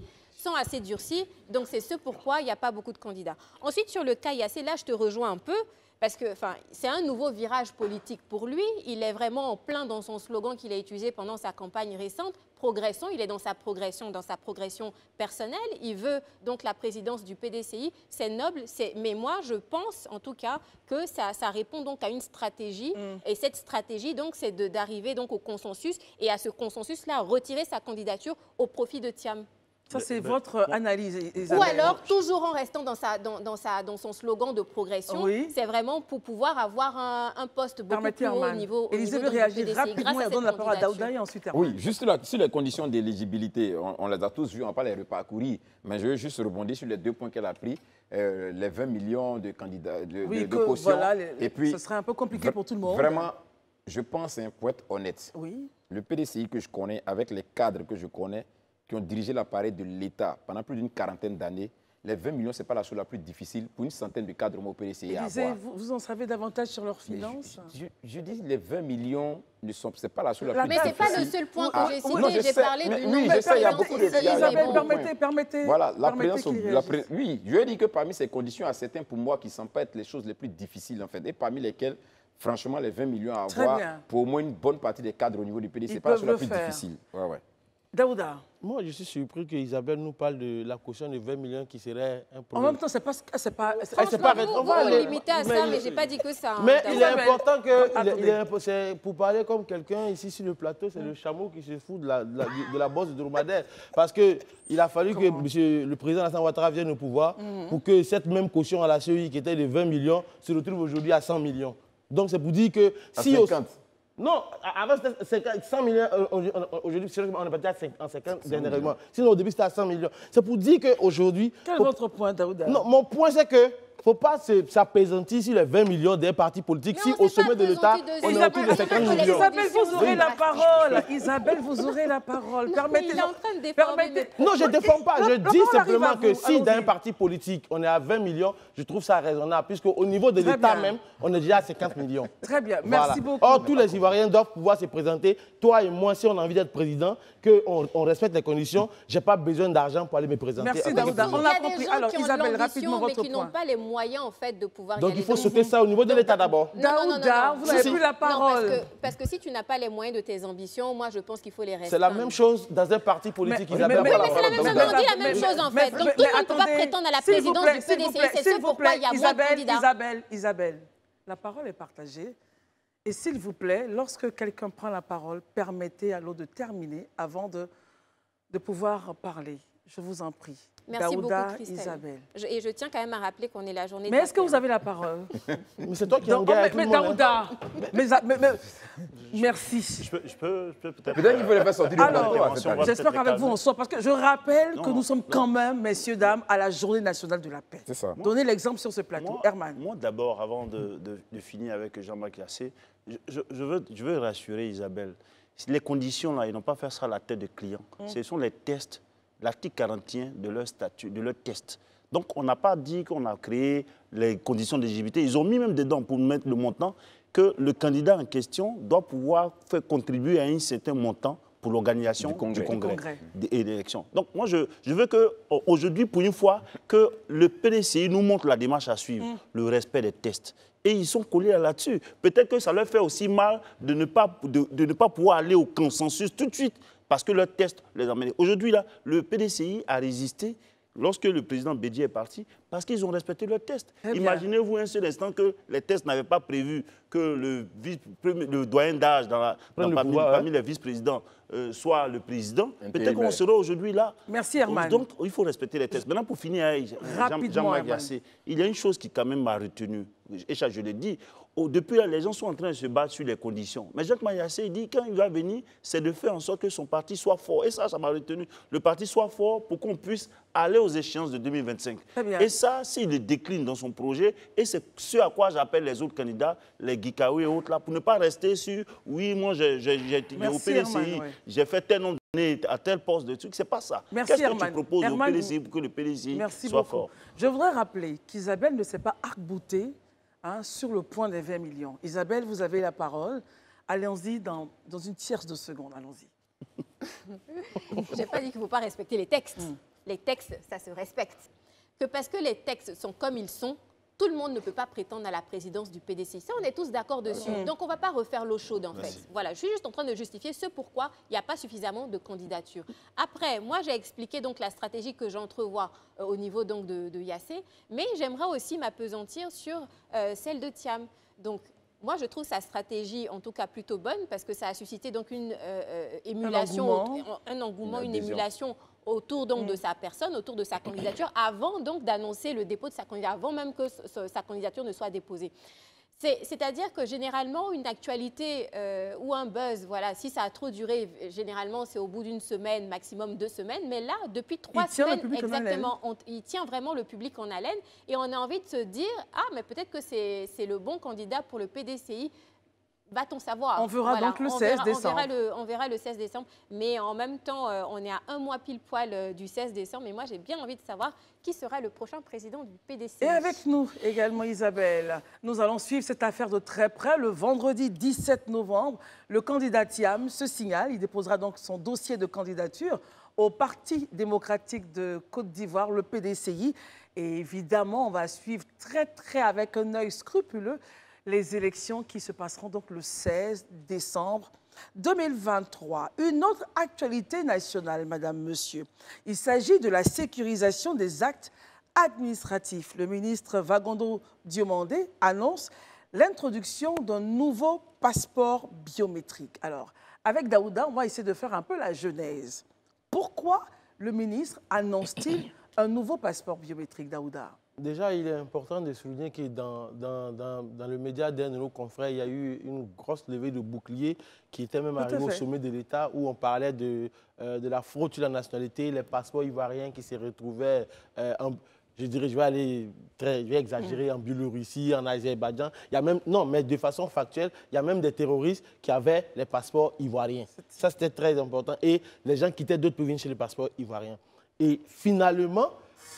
Donc, c'est ce pourquoi il n'y a pas beaucoup de candidats. Ensuite, sur le cas Yassé, là, je te rejoins un peu. Parce que c'est un nouveau virage politique pour lui. Il est vraiment en plein dans son slogan qu'il a utilisé pendant sa campagne récente. Progressons, il est dans sa progression personnelle. Il veut donc la présidence du PDCI. C'est noble, mais moi, je pense en tout cas que ça répond donc à une stratégie. Et cette stratégie, donc, c'est d'arriver donc au consensus. Et à ce consensus-là, retirer sa candidature au profit de Thiam. Ça, c'est votre analyse, Isabelle. Ou alors, toujours en restant dans son slogan de progression, c'est vraiment pour pouvoir avoir un poste beaucoup plus haut au niveau Élisabeth réagit rapidement et donne la parole à Daouda et ensuite Oui, juste là, sur les conditions d'éligibilité, on les a tous vues, on ne va pas les reparcourir, mais je veux juste rebondir sur les 2 points qu'elle a pris, les 20 millions de candidats, de caution. Voilà, et puis, ce serait un peu compliqué pour tout le monde. Vraiment, je pense, pour être honnête, oui. Le PDCI que je connais, avec les cadres que je connais, qui ont dirigé l'appareil de l'État pendant plus d'une quarantaine d'années, les 20 millions, ce n'est pas la chose la plus difficile pour une centaine de cadres au PDCI à avoir. Vous en savez davantage sur leurs finances? Je dis les 20 millions, ce n'est pas la chose la plus difficile. Mais ce n'est pas le seul point que j'ai cité. J'ai parlé du nombre de présidents. Il y a beaucoup de... Isabelle, permettez. Voilà, la présidence... Oui, je vais dire que parmi ces conditions, à certains, pour moi, qui ne semblent pas être les choses les plus difficiles, en fait, et parmi lesquelles, franchement, les 20 millions à avoir, pour au moins une bonne partie des cadres au niveau du PDCI, ce n'est pas la chose la plus difficile. Daouda. Moi, je suis surpris que Isabelle nous parle de la caution de 20 millions qui serait un problème. En même temps, c'est pas... On va le limiter à ça, mais je n'ai pas dit que ça. Mais il est important que... Pour parler comme quelqu'un ici sur le plateau, c'est le chameau qui se fout de la bosse de dromadaire. Parce qu'il a fallu que monsieur, le président Alassane Ouattara vienne au pouvoir pour que cette même caution à la CEI qui était de 20 millions se retrouve aujourd'hui à 100 millions. Donc, c'est pour dire que... À 50. Non, avant c'était 100 millions, aujourd'hui on est parti à 50 dernièrement. Sinon au début c'était à 100 millions. C'est pour dire qu'aujourd'hui... Quel est votre point, Daouda? Non, mon point c'est que il ne faut pas s'apaisantir sur les 20 millions des partis politiques si au sommet de l'État, on est autour de 50 millions. Isabelle, vous aurez la parole. Isabelle, vous aurez la parole. Permettez. Non, je ne défends pas. Je dis simplement que si dans un parti politique, on est à 20 millions, je trouve ça raisonnable, puisqu'au niveau de l'État même, on est déjà à 50 millions. Très bien, merci beaucoup. Or, tous les Ivoiriens doivent pouvoir se présenter. Toi et moi, si on a envie d'être président, qu'on respecte les conditions, je n'ai pas besoin d'argent pour aller me présenter. Merci, Daouda. On a compris. Alors, Isabelle, rapidement, votre point. Moyens en fait de pouvoir donc il faut sauter ça au niveau de l'État d'abord. Daouda, vous n'avez plus la parole. Parce que si tu n'as pas les moyens de tes ambitions, moi je pense qu'il faut les restreindre. C'est la même chose dans un parti politique. Mais c'est la même chose, on dit la même chose en fait. Donc tout le monde ne peut pas prétendre à la présidence du PDCI, c'est ce pourquoi il y a moins de candidats. Isabelle, la parole est partagée. Et s'il vous plaît, lorsque quelqu'un prend la parole, permettez à l'autre de terminer avant de pouvoir parler. Je vous en prie. Merci Daouda, beaucoup, Christelle. Isabelle. Et je tiens quand même à rappeler qu'on est la journée Mais de est-ce que vous avez la parole? Mais c'est toi qui Donc, engage tout le monde. Daouda, merci. Je peux peut-être... Peut-être qu'il faut les faire sortir du Alors, plateau. à cette heure. j'espère qu'avec vous, on sort. Parce que je rappelle que Non, nous sommes quand même, messieurs, dames, à la Journée nationale de la paix. C'est ça. Donnez l'exemple sur ce plateau. Herman. Moi d'abord, avant de finir avec Jean-Marc Yassé, je veux rassurer Isabelle. Les conditions, là, ils n'ont pas fait ça à la tête des clients. Ce sont les tests, l'article 41 de leur statut, de leur test. Donc, on n'a pas dit qu'on a créé les conditions d'éligibilité. Ils ont mis même dedans, pour mettre le montant, que le candidat en question doit pouvoir faire contribuer à un certain montant pour l'organisation du congrès et l'élection. Donc, moi, je veux qu'aujourd'hui, pour une fois, que le PDCI nous montre la démarche à suivre, le respect des tests. Et ils sont collés là-dessus. Peut-être que ça leur fait aussi mal de ne pas pouvoir aller au consensus tout de suite, parce que leurs tests les emmènent. Aujourd'hui, là, le PDCI a résisté lorsque le président Bédié est parti, parce qu'ils ont respecté leurs tests. Imaginez-vous un seul instant que les tests n'avaient pas prévu que le doyen d'âge parmi les vice-présidents soit le président. Peut-être qu'on serait aujourd'hui là. Merci Herman. Donc, il faut respecter les tests. Maintenant, pour finir, Jean-Marc Yassé, il y a une chose qui quand même m'a retenu. Et ça, je l'ai dit. Depuis là, les gens sont en train de se battre sur les conditions. Mais Jacques Mayassé, il dit quand il va venir, c'est de faire en sorte que son parti soit fort. Et ça m'a retenu. Le parti soit fort pour qu'on puisse aller aux échéances de 2025. Et ça, s'il le décline dans son projet, et c'est ce à quoi j'appelle les autres candidats, les Guikaoui et autres, là, pour ne pas rester sur « oui, moi, j'ai été au PDCI, j'ai fait tel nombre d'années à tel poste de trucs ». C'est pas ça. Qu'est-ce que tu proposes au PDCI pour que le PDCI soit fort? Je voudrais rappeler qu'Isabelle ne s'est pas arc-boutée sur le point des 20 millions. Isabelle, vous avez la parole. Allons-y dans une tierce de seconde. Allons-y. Je n'ai pas dit qu'il ne faut pas respecter les textes. Les textes, ça se respecte. Que parce que les textes sont comme ils sont, tout le monde ne peut pas prétendre à la présidence du PDCI. Ça, on est tous d'accord dessus. Donc, on ne va pas refaire l'eau chaude, en fait. Voilà, je suis juste en train de justifier ce pourquoi il n'y a pas suffisamment de candidatures. Après, moi, j'ai expliqué donc la stratégie que j'entrevois au niveau donc, de Yassé, mais j'aimerais aussi m'appesantir sur celle de Thiam. Donc, moi, je trouve sa stratégie, en tout cas, plutôt bonne, parce que ça a suscité donc une émulation, un engouement, une émulation autour donc, de sa personne, autour de sa candidature, avant donc d'annoncer le dépôt de sa candidature, avant même que sa candidature ne soit déposée. C'est-à-dire que généralement, une actualité ou un buzz, voilà, si ça a trop duré, généralement, c'est au bout d'une semaine, maximum 2 semaines. Mais là, depuis 3 semaines, exactement, il tient vraiment le public en haleine. Et on a envie de se dire, ah, mais peut-être que c'est le bon candidat pour le PDCI. Va-t-on savoir? On verra donc le 16 décembre. On verra le 16 décembre. Mais en même temps, on est à un mois pile poil du 16 décembre. Et moi, j'ai bien envie de savoir qui sera le prochain président du PDCI. Et avec nous également, Isabelle, nous allons suivre cette affaire de très près. Le vendredi 17 novembre, le candidat Thiam se signale. Il déposera donc son dossier de candidature au Parti démocratique de Côte d'Ivoire, le PDCI. Et évidemment, on va suivre très avec un œil scrupuleux les élections qui se passeront donc le 16 décembre 2023. Une autre actualité nationale, madame, monsieur. Il s'agit de la sécurisation des actes administratifs. Le ministre Vagondo Diomandé annonce l'introduction d'un nouveau passeport biométrique. Alors, avec Daouda, on va essayer de faire un peu la genèse. Pourquoi le ministre annonce-t-il un nouveau passeport biométrique, Daouda? Déjà, il est important de souligner que dans le média d'un de nos confrères, il y a eu une grosse levée de boucliers qui était même arrivée au sommet de l'État où on parlait de la fraude sur la nationalité, les passeports ivoiriens qui se retrouvaient je dirais, je vais exagérer, en Biélorussie, en Azerbaïdjan. Il y a même, non, mais de façon factuelle, il y a même des terroristes qui avaient les passeports ivoiriens. Ça, c'était très important. Et les gens quittaient d'autres provinces chez les passeports ivoiriens. Et finalement,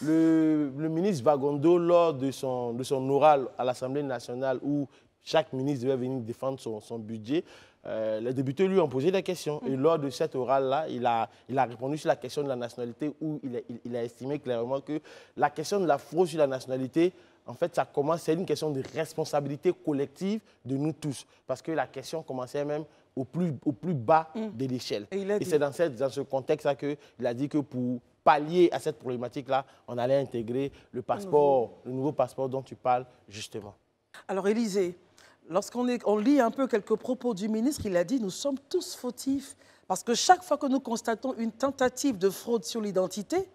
le ministre Vagondo, lors de son oral à l'Assemblée nationale où chaque ministre devait venir défendre son budget, les députés lui ont posé des questions. Et lors de cet oral-là, il a répondu sur la question de la nationalité où il a estimé clairement que la question de la fraude sur la nationalité, en fait, c'est une question de responsabilité collective de nous tous. Parce que la question commençait même au plus bas de l'échelle. Et c'est dans ce contexte-là qu'il a dit que pour pallier à cette problématique-là, on allait intégrer le nouveau passeport dont tu parles justement. Alors, Élisée, lorsqu'on lit un peu quelques propos du ministre, il a dit « nous sommes tous fautifs ». Parce que chaque fois que nous constatons une tentative de fraude sur l'identité,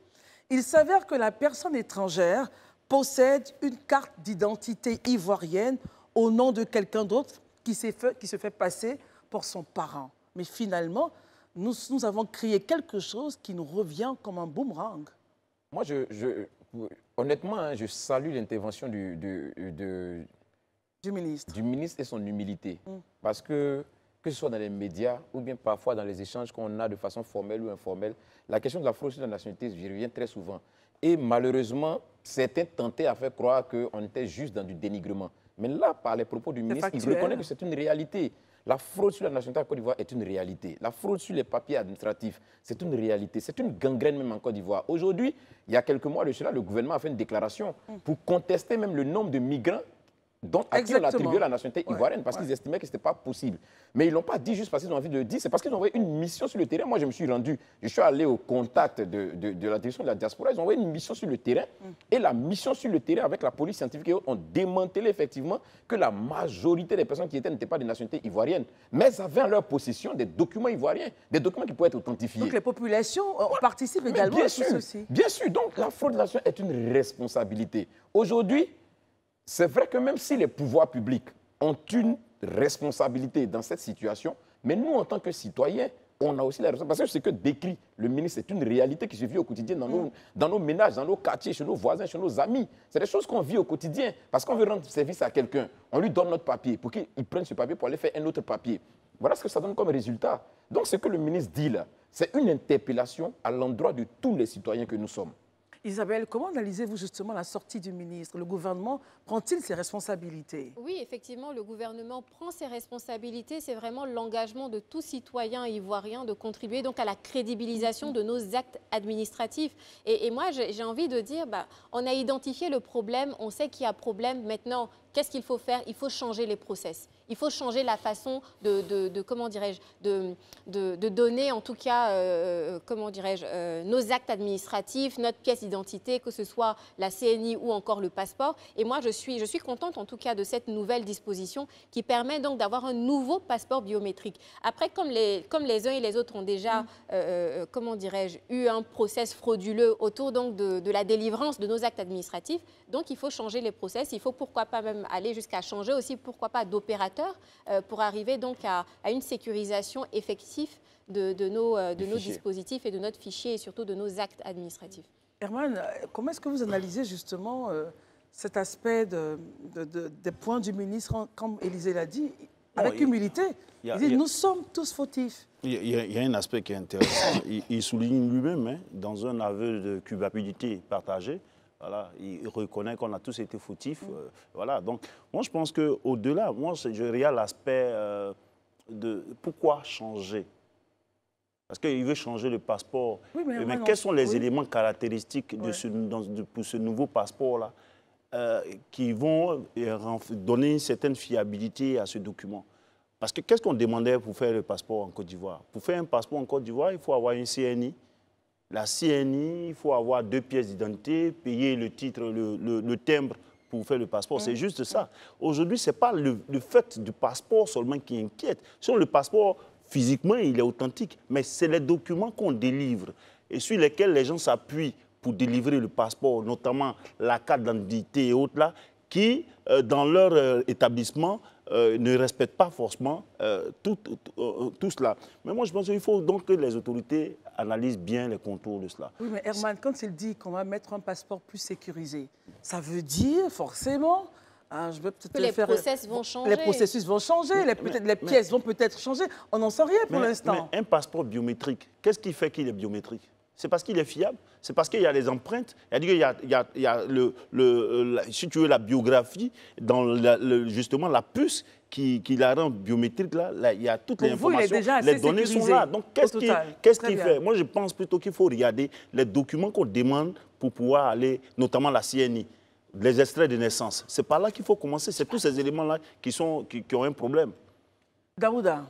Il s'avère que la personne étrangère possède une carte d'identité ivoirienne au nom de quelqu'un d'autre qui se fait passer pour son parent. Mais finalement, nous avons créé quelque chose qui nous revient comme un boomerang. Moi, honnêtement, hein, je salue l'intervention du ministre et son humilité. Parce que ce soit dans les médias ou bien parfois dans les échanges qu'on a de façon formelle ou informelle, la question de la fraude sur la nationalité, j'y reviens très souvent. Et malheureusement, certains tentaient à faire croire qu'on était juste dans du dénigrement. Mais là, par les propos du ministre, il reconnaît que c'est une réalité. La fraude sur la nationalité en Côte d'Ivoire est une réalité. La fraude sur les papiers administratifs, c'est une réalité. C'est une gangrène même en Côte d'Ivoire. Aujourd'hui, il y a quelques mois de cela, le gouvernement a fait une déclaration pour contester même le nombre de migrants à qui on attribuait la nationalité ivoirienne, parce qu'ils estimaient que ce n'était pas possible. Mais ils ne l'ont pas dit juste parce qu'ils ont envie de le dire, c'est parce qu'ils ont envoyé une mission sur le terrain. Moi, je me suis rendu, je suis allé au contact de la direction de la diaspora, ils ont envoyé une mission sur le terrain, et la mission sur le terrain avec la police scientifique et autres ont démantelé effectivement que la majorité des personnes qui étaient n'étaient pas de nationalité ivoirienne, mais avaient en leur possession des documents ivoiriens, des documents qui pouvaient être authentifiés. Donc les populations participent également à tout ceci. Bien sûr, donc la fraude nationale est une responsabilité. Aujourd'hui, c'est vrai que même si les pouvoirs publics ont une responsabilité dans cette situation, mais nous, en tant que citoyens, on a aussi la responsabilité. Parce que ce que décrit le ministre, c'est une réalité qui se vit au quotidien dans nos ménages, dans nos quartiers, chez nos voisins, chez nos amis. C'est des choses qu'on vit au quotidien. Parce qu'on veut rendre service à quelqu'un, on lui donne notre papier pour qu'il prenne ce papier pour aller faire un autre papier. Voilà ce que ça donne comme résultat. Donc ce que le ministre dit là, c'est une interpellation à l'endroit de tous les citoyens que nous sommes. Isabelle, comment analysez-vous justement la sortie du ministre? Le gouvernement prend-il ses responsabilités? Oui, effectivement, le gouvernement prend ses responsabilités. C'est vraiment l'engagement de tout citoyen ivoirien de contribuer donc à la crédibilisation de nos actes administratifs. Et moi, j'ai envie de dire, on a identifié le problème, on sait qu'il y a problème. Maintenant, qu'est-ce qu'il faut faire? Il faut changer les process. Il faut changer la façon comment dirais-je, de donner, en tout cas, comment dirais-je, nos actes administratifs, notre pièce d'identité, que ce soit la CNI ou encore le passeport. Et moi, je suis contente, en tout cas, de cette nouvelle disposition qui permet donc d'avoir un nouveau passeport biométrique. Après, comme les uns et les autres ont déjà, comment dirais-je, eu un process frauduleux autour donc de la délivrance de nos actes administratifs, donc il faut changer les process. Il faut pourquoi pas même aller jusqu'à changer aussi, pourquoi pas, d'opérateur pour arriver donc à une sécurisation effective de nos dispositifs et de notre fichier et surtout de nos actes administratifs. Herman, comment est-ce que vous analysez justement cet aspect des points du ministre, comme Élisée l'a dit, avec humilité? Il dit, nous sommes tous fautifs. Il y a un aspect qui est intéressant. Il souligne lui-même, dans un aveu de culpabilité partagée. Voilà, il reconnaît qu'on a tous été fautifs. Voilà, donc moi je pense qu'au-delà, moi je regarde l'aspect de pourquoi changer. Parce qu'il veut changer le passeport. Oui, mais quels sont les éléments caractéristiques pour ce nouveau passeport-là qui vont donner une certaine fiabilité à ce document? Parce que qu'est-ce qu'on demandait pour faire le passeport en Côte d'Ivoire? Pour faire un passeport en Côte d'Ivoire, il faut avoir une CNI. La CNI, il faut avoir 2 pièces d'identité, payer le titre, le timbre pour faire le passeport. C'est juste ça. Aujourd'hui, ce n'est pas le fait du passeport seulement qui inquiète. Sur le passeport, physiquement, il est authentique, mais c'est les documents qu'on délivre et sur lesquels les gens s'appuient pour délivrer le passeport, notamment la carte d'identité et autres, là, qui, dans leur établissement, ne respectent pas forcément tout cela. Mais moi, je pense qu'il faut donc que les autorités analysent bien les contours de cela. Oui, mais Herman, quand il dit qu'on va mettre un passeport plus sécurisé, ça veut dire forcément... je vais peut-être les process vont changer. Les processus vont changer, les pièces vont peut-être changer. On n'en sait rien pour l'instant. Mais un passeport biométrique, qu'est-ce qui fait qu'il est biométrique? C'est parce qu'il est fiable, c'est parce qu'il y a les empreintes, il y a si tu veux, la biographie, dans justement la puce qui la rend biométrique, là, il y a toutes les informations, les données sont là. Donc qu'est-ce qu'il fait? Moi, je pense plutôt qu'il faut regarder les documents qu'on demande pour pouvoir aller, notamment la CNI, les extraits de naissance. C'est par là qu'il faut commencer, c'est tous ces éléments-là qui ont un problème. Daouda,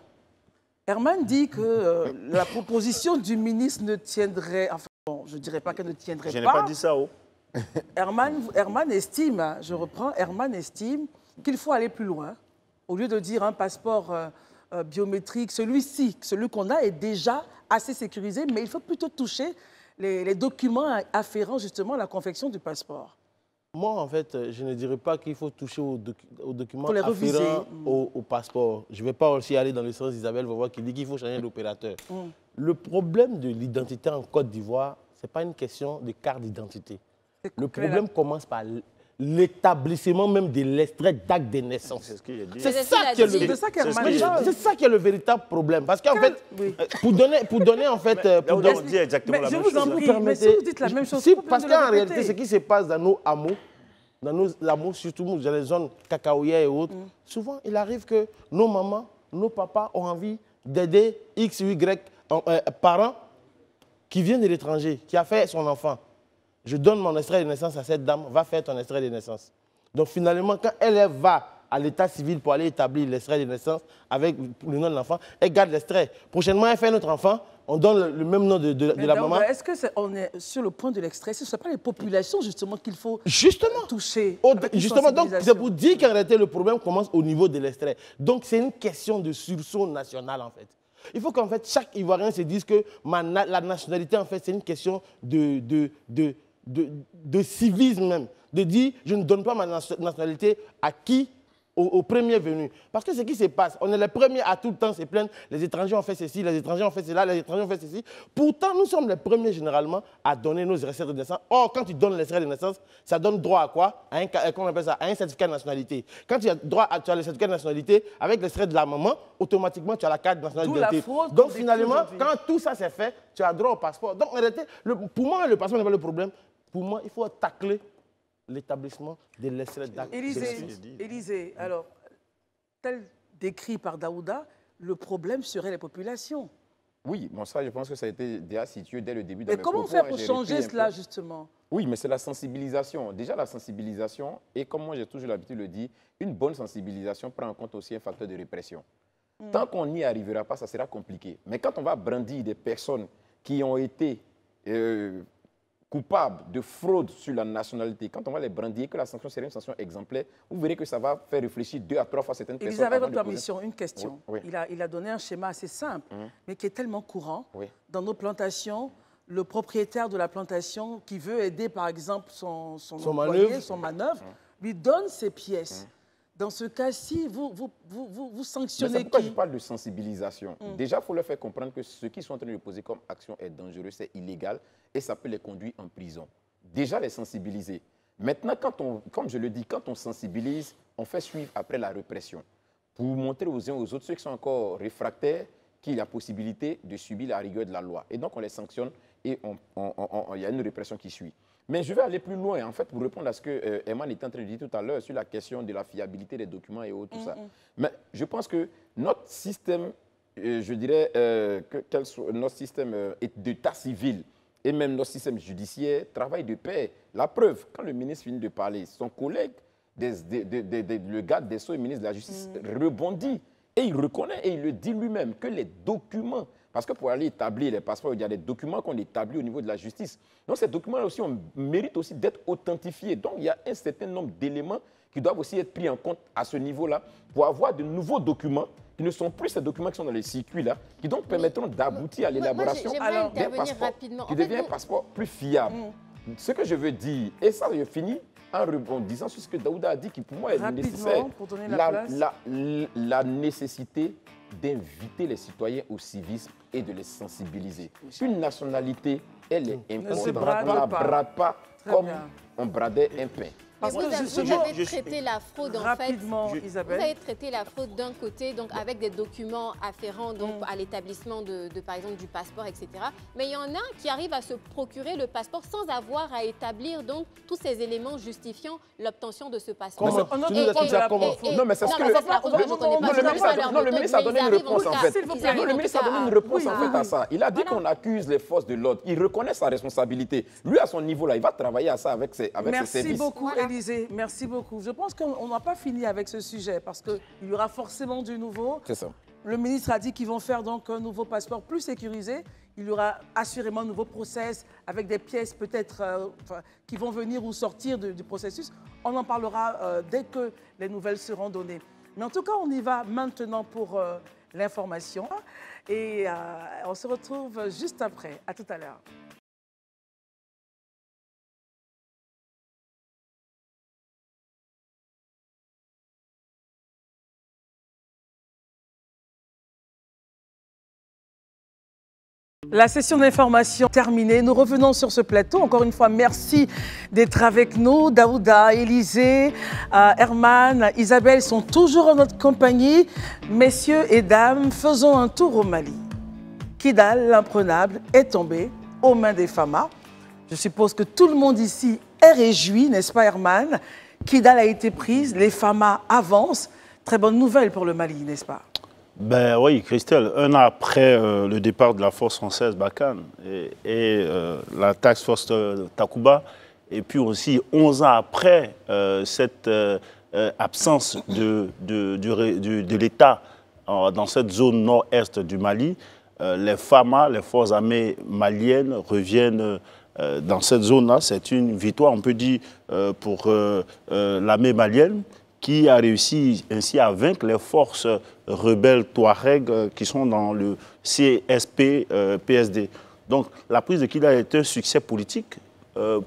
Herman dit que la proposition du ministre ne tiendrait... Enfin, bon, je ne dirais pas qu'elle ne tiendrait pas. Je n'ai pas dit ça, Herman estime, je reprends, Herman estime qu'il faut aller plus loin. Au lieu de dire un passeport biométrique, celui qu'on a est déjà assez sécurisé, mais il faut plutôt toucher les documents afférents justement à la confection du passeport? Moi, en fait, je ne dirais pas qu'il faut toucher aux documents Pour les reviser. afférents au passeport. Je ne vais pas aussi aller dans le sens d'Isabelle Vauvois qui dit qu'il faut changer d'opérateur. Le problème de l'identité en Côte d'Ivoire, ce n'est pas une question de carte d'identité. Le problème commence par l'établissement même de l'extrait d'acte de naissance. C'est ce qu'il a dit. C'est ça qui est le véritable problème. Parce qu'en fait, pour donner en fait... on dit exactement la même chose. Je vous en prie, mais si vous dites la même chose, parce qu'en réalité, ce qui se passe dans nos hameaux, surtout dans les zones cacaoyères et autres, souvent il arrive que nos mamans, nos papas ont envie d'aider X ou Y parents qui viennent de l'étranger, qui a fait son enfant. Je donne mon extrait de naissance à cette dame, va faire ton extrait de naissance. Donc finalement, quand elle va à l'état civil pour aller établir l'extrait de naissance avec le nom de l'enfant, elle garde l'extrait. Prochainement, elle fait notre enfant, on donne le même nom de la maman. Est-ce qu'on est sur le point de l'extrait? Ce ne sont pas les populations justement qu'il faut toucher. Justement, donc c'est pour dire qu'en réalité, le problème commence au niveau de l'extrait. Donc c'est une question de sursaut national en fait. Il faut qu'en fait, chaque Ivoirien se dise que la nationalité, en fait, c'est une question de civisme même. De dire, je ne donne pas ma nationalité à qui? Au premier venu. Parce que ce qui se passe, on est les premiers à tout le temps se plaindre, les étrangers ont fait ceci, les étrangers ont fait cela, les étrangers ont fait ceci. Pourtant, nous sommes les premiers généralement à donner nos extraits de naissance. Or, quand tu donnes l'extrait de naissance, ça donne droit à quoi? À un certificat de nationalité. Quand tu as droit tu as le certificat de nationalité, avec l'extrait de la maman, automatiquement, tu as la carte de nationalité. Donc, finalement, quand tout ça s'est fait, tu as droit au passeport. Donc, en réalité, pour moi, le passeport n'est pas le problème. Pour moi, il faut tacler l'établissement de l'extrait d'acte. Élysée, alors, tel décrit par Daouda, le problème serait les populations. Oui, bon, ça, je pense que ça a été déjà situé dès le début de mes propos. Mais comment faire pour changer cela, justement? Oui, mais c'est la sensibilisation. Déjà, la sensibilisation, et comme moi j'ai toujours l'habitude de le dire, une bonne sensibilisation prend en compte aussi un facteur de répression. Tant qu'on n'y arrivera pas, ça sera compliqué. Mais quand on va brandir des personnes qui ont été coupables de fraude sur la nationalité, quand on va les brandir, que la sanction serait une sanction exemplaire, vous verrez que ça va faire réfléchir 2 à 3 fois certaines personnes. Ils avaient votre permission, une question. Oui. Il a donné un schéma assez simple, mais qui est tellement courant. Oui. Dans nos plantations, le propriétaire de la plantation qui veut aider, par exemple, son employé, son manœuvre, lui donne ses pièces. Dans ce cas-ci, vous sanctionnez qui? C'est pourquoi je parle de sensibilisation. Déjà, il faut leur faire comprendre que ce qu'ils sont en train de poser comme action est dangereux, c'est illégal et ça peut les conduire en prison. Déjà, les sensibiliser. Maintenant, comme je le dis, quand on sensibilise, on fait suivre après la répression. Pour montrer aux uns aux autres, ceux qui sont encore réfractaires, qu'il y a la possibilité de subir la rigueur de la loi. Et donc, on les sanctionne et il y a une répression qui suit. Mais je vais aller plus loin, en fait, pour répondre à ce que Eman était en train de dire tout à l'heure sur la question de la fiabilité des documents et autres, tout ça. Mais je pense que notre système, je dirais, notre système d'état civil et même notre système judiciaire travaillent de pair. La preuve, quand le ministre finit de parler, son collègue, le garde des Sceaux et ministre de la Justice, rebondit et il reconnaît et il le dit lui-même que les documents, parce que pour aller établir les passeports, il y a des documents qu'on établit au niveau de la justice. Donc ces documents aussi méritent aussi d'être authentifiés. Donc il y a un certain nombre d'éléments qui doivent aussi être pris en compte à ce niveau-là pour avoir de nouveaux documents qui ne sont plus ces documents qui sont dans les circuits-là, qui donc permettront d'aboutir à l'élaboration d'un passeport qui devient un passeport plus fiable. Ce que je veux dire, et ça je finis en rebondissant sur ce que Daouda a dit, qui pour moi est nécessaire, la nécessité d'inviter les citoyens au civisme et de les sensibiliser. Une nationalité, elle est importante. On ne la brade pas comme on bradait un pain. Parce que vous avez traité la fraude, en fait. Isabelle. Vous avez traité la fraude d'un côté, donc avec des documents afférents donc, à l'établissement par exemple, du passeport, etc. Mais il y en a qui arrivent à se procurer le passeport sans avoir à établir donc tous ces éléments justifiant l'obtention de ce passeport. Non, mais c'est ce que le ministre a donné une réponse, en fait. Le ministre a donné une réponse, en fait, à ça. Il a dit qu'on accuse les forces de l'ordre. Il reconnaît sa responsabilité. Lui, à son niveau-là, il va travailler à ça avec ses services. Merci beaucoup, Élysée. Merci beaucoup. Je pense qu'on n'a pas fini avec ce sujet parce qu'il y aura forcément du nouveau. C'est ça. Le ministre a dit qu'ils vont faire donc un nouveau passeport plus sécurisé. Il y aura assurément un nouveau process avec des pièces peut-être qui vont venir ou sortir du processus. On en parlera dès que les nouvelles seront données. Mais en tout cas, on y va maintenant pour l'information. Et on se retrouve juste après. À tout à l'heure. La session d'information terminée. Nous revenons sur ce plateau. Encore une fois, merci d'être avec nous. Daouda, Élisée, Herman, Isabelle sont toujours en notre compagnie. Messieurs et dames, faisons un tour au Mali. Kidal, l'imprenable, est tombé aux mains des FAMA. Je suppose que tout le monde ici est réjoui, n'est-ce pas Herman? Kidal a été prise, les FAMA avancent. Très bonne nouvelle pour le Mali, n'est-ce pas? Ben oui, Christelle, un an après le départ de la force française Barkhane et la task force Takuba, et puis aussi 11 ans après cette absence de l'État dans cette zone nord-est du Mali, les FAMA, les forces armées maliennes, reviennent dans cette zone-là. C'est une victoire, on peut dire, pour l'armée malienne, qui a réussi ainsi à vaincre les forces rebelles Touareg qui sont dans le CSP-PSD. Donc la prise de Kidal est un succès politique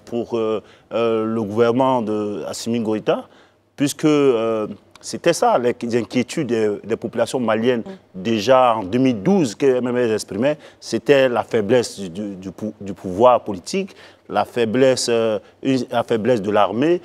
pour le gouvernement d'Assimi Goïta, puisque c'était ça les inquiétudes des populations maliennes déjà en 2012 qu'elles exprimaient, c'était la faiblesse du pouvoir politique, la faiblesse de l'armée,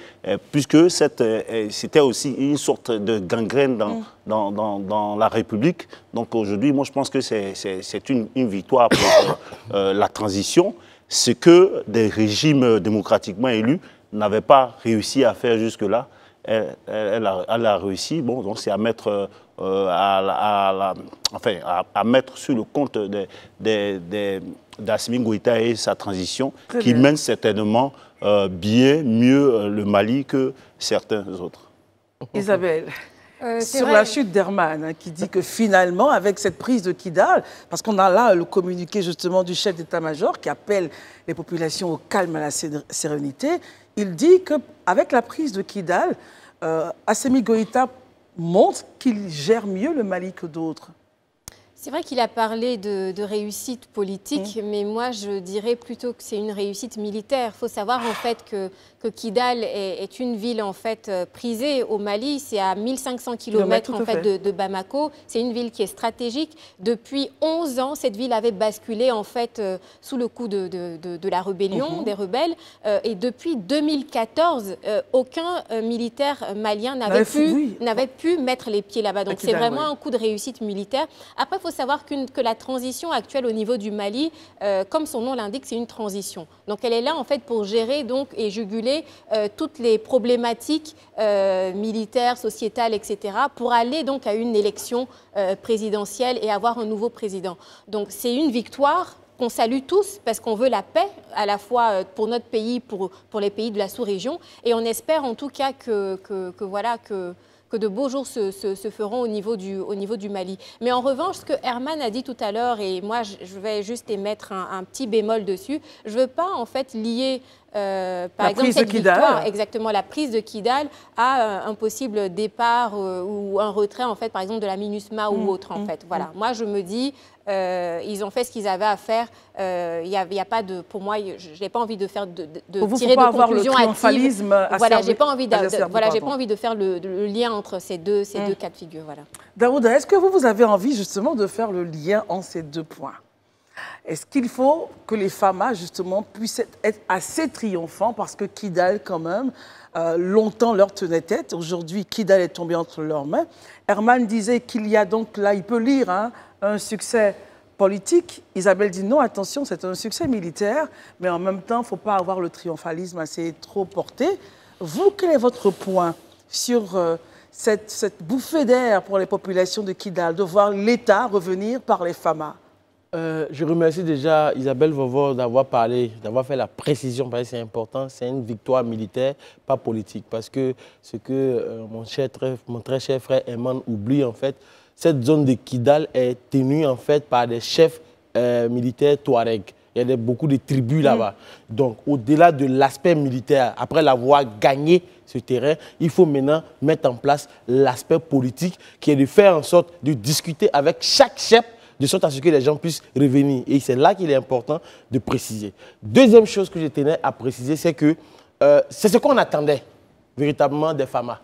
puisque c'était aussi une sorte de gangrène dans la République. Donc aujourd'hui, moi je pense que c'est une victoire pour la transition, ce que des régimes démocratiquement élus n'avaient pas réussi à faire jusque-là. Elle a réussi, bon, donc c'est à mettre, à mettre sur le compte d'Assimi Goïta et sa transition, qui mène certainement bien mieux le Mali que certains autres. Isabelle, sur la chute d'Herman, qui dit que finalement, avec cette prise de Kidal, parce qu'on a là le communiqué justement du chef d'état-major qui appelle les populations au calme et à la sérénité, il dit qu'avec la prise de Kidal, Assimi Goïta montre qu'il gère mieux le Mali que d'autres. C'est vrai qu'il a parlé de réussite politique, mais moi je dirais plutôt que c'est une réussite militaire. Il faut savoir en fait que Kidal est une ville en fait prisée au Mali. C'est à 1500 km en fait de Bamako. C'est une ville qui est stratégique. Depuis 11 ans, cette ville avait basculé en fait sous le coup de la rébellion, des rebelles. Et depuis 2014, aucun militaire malien n'avait pu mettre les pieds là-bas. Donc c'est vraiment un coup de réussite militaire. Après, il faut savoir que la transition actuelle au niveau du Mali, comme son nom l'indique, c'est une transition. Donc elle est là en fait pour gérer donc, et juguler toutes les problématiques militaires, sociétales, etc. pour aller donc à une élection présidentielle et avoir un nouveau président. Donc c'est une victoire qu'on salue tous parce qu'on veut la paix à la fois pour notre pays, pour les pays de la sous-région, et on espère en tout cas que de beaux jours se feront au niveau du Mali. Mais en revanche, ce que Herman a dit tout à l'heure, et moi je vais juste émettre un petit bémol dessus, je ne veux pas en fait lier par exemple cette victoire, exactement la prise de Kidal, à un possible départ ou un retrait en fait par exemple de la MINUSMA ou autre en fait. Voilà. Moi je me dis, ils ont fait ce qu'ils avaient à faire. Il y a pas de, pour moi, je n'ai pas envie de faire tirer de conclusions hâtives. Voilà, j'ai pas envie de faire le lien entre ces deux cas de figure. Voilà. Daouda, est-ce que vous avez envie justement de faire le lien entre ces deux points? Est-ce qu'il faut que les FAMA, justement, puissent être assez triomphants parce que Kidal, quand même, longtemps leur tenait tête. Aujourd'hui, Kidal est tombé entre leurs mains. Herman disait qu'il y a donc, là, il peut lire un succès politique. Isabelle dit non, attention, c'est un succès militaire, mais en même temps, il ne faut pas avoir le triomphalisme assez trop porté. Vous, quel est votre point sur cette bouffée d'air pour les populations de Kidal, de voir l'État revenir par les FAMA? Je remercie déjà Isabelle Vauvor d'avoir parlé, d'avoir fait la précision, parce que c'est important, c'est une victoire militaire, pas politique. Parce que ce que mon très cher frère Herman oublie, en fait, cette zone de Kidal est tenue en fait par des chefs militaires Touareg. Il y a beaucoup de tribus là-bas. Donc, au-delà de l'aspect militaire, après l'avoir gagné ce terrain, il faut maintenant mettre en place l'aspect politique, qui est de faire en sorte de discuter avec chaque chef, de sorte à ce que les gens puissent revenir. Et c'est là qu'il est important de préciser. Deuxième chose que je tenais à préciser, c'est que c'est ce qu'on attendait véritablement des FAMA.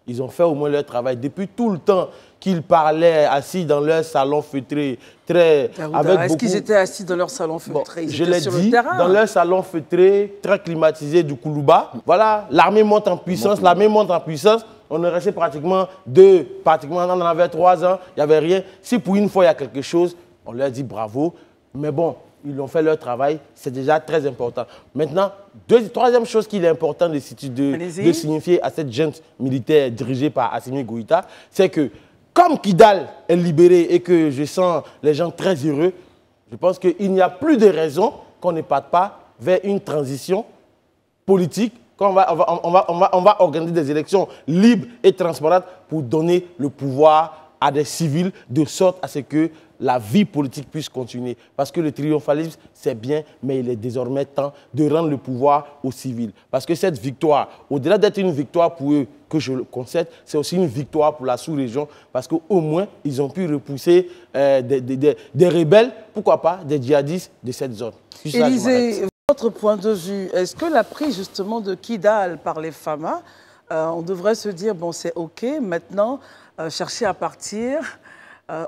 Ils ont fait au moins leur travail. Depuis tout le temps qu'ils parlaient assis dans leur salon feutré, est-ce qu'ils étaient assis dans leur salon feutré? Je l'ai dit, dans leur salon feutré, très climatisé du Koulouba. Voilà, l'armée monte en puissance, On est resté pratiquement on en avait 3 ans, il n'y avait rien. Si pour une fois il y a quelque chose, on leur dit bravo. Mais bon, ils ont fait leur travail, c'est déjà très important. Maintenant, troisième chose qu'il est important de signifier à cette junte militaire dirigée par Assimi Goïta, c'est que comme Kidal est libéré et que je sens les gens très heureux, je pense qu'il n'y a plus de raison qu'on ne parte pas vers une transition politique, qu'on va organiser des élections libres et transparentes pour donner le pouvoir à des civils de sorte à ce que la vie politique puisse continuer. Parce que le triomphalisme, c'est bien, mais il est désormais temps de rendre le pouvoir aux civils. Parce que cette victoire, au-delà d'être une victoire pour eux, que je le concède, c'est aussi une victoire pour la sous-région, parce qu'au moins, ils ont pu repousser des rebelles, pourquoi pas, des djihadistes de cette zone. Élisée, votre point de vue, est-ce que la prise justement de Kidal par les FAMA, on devrait se dire, bon, c'est OK, maintenant, chercher à partir,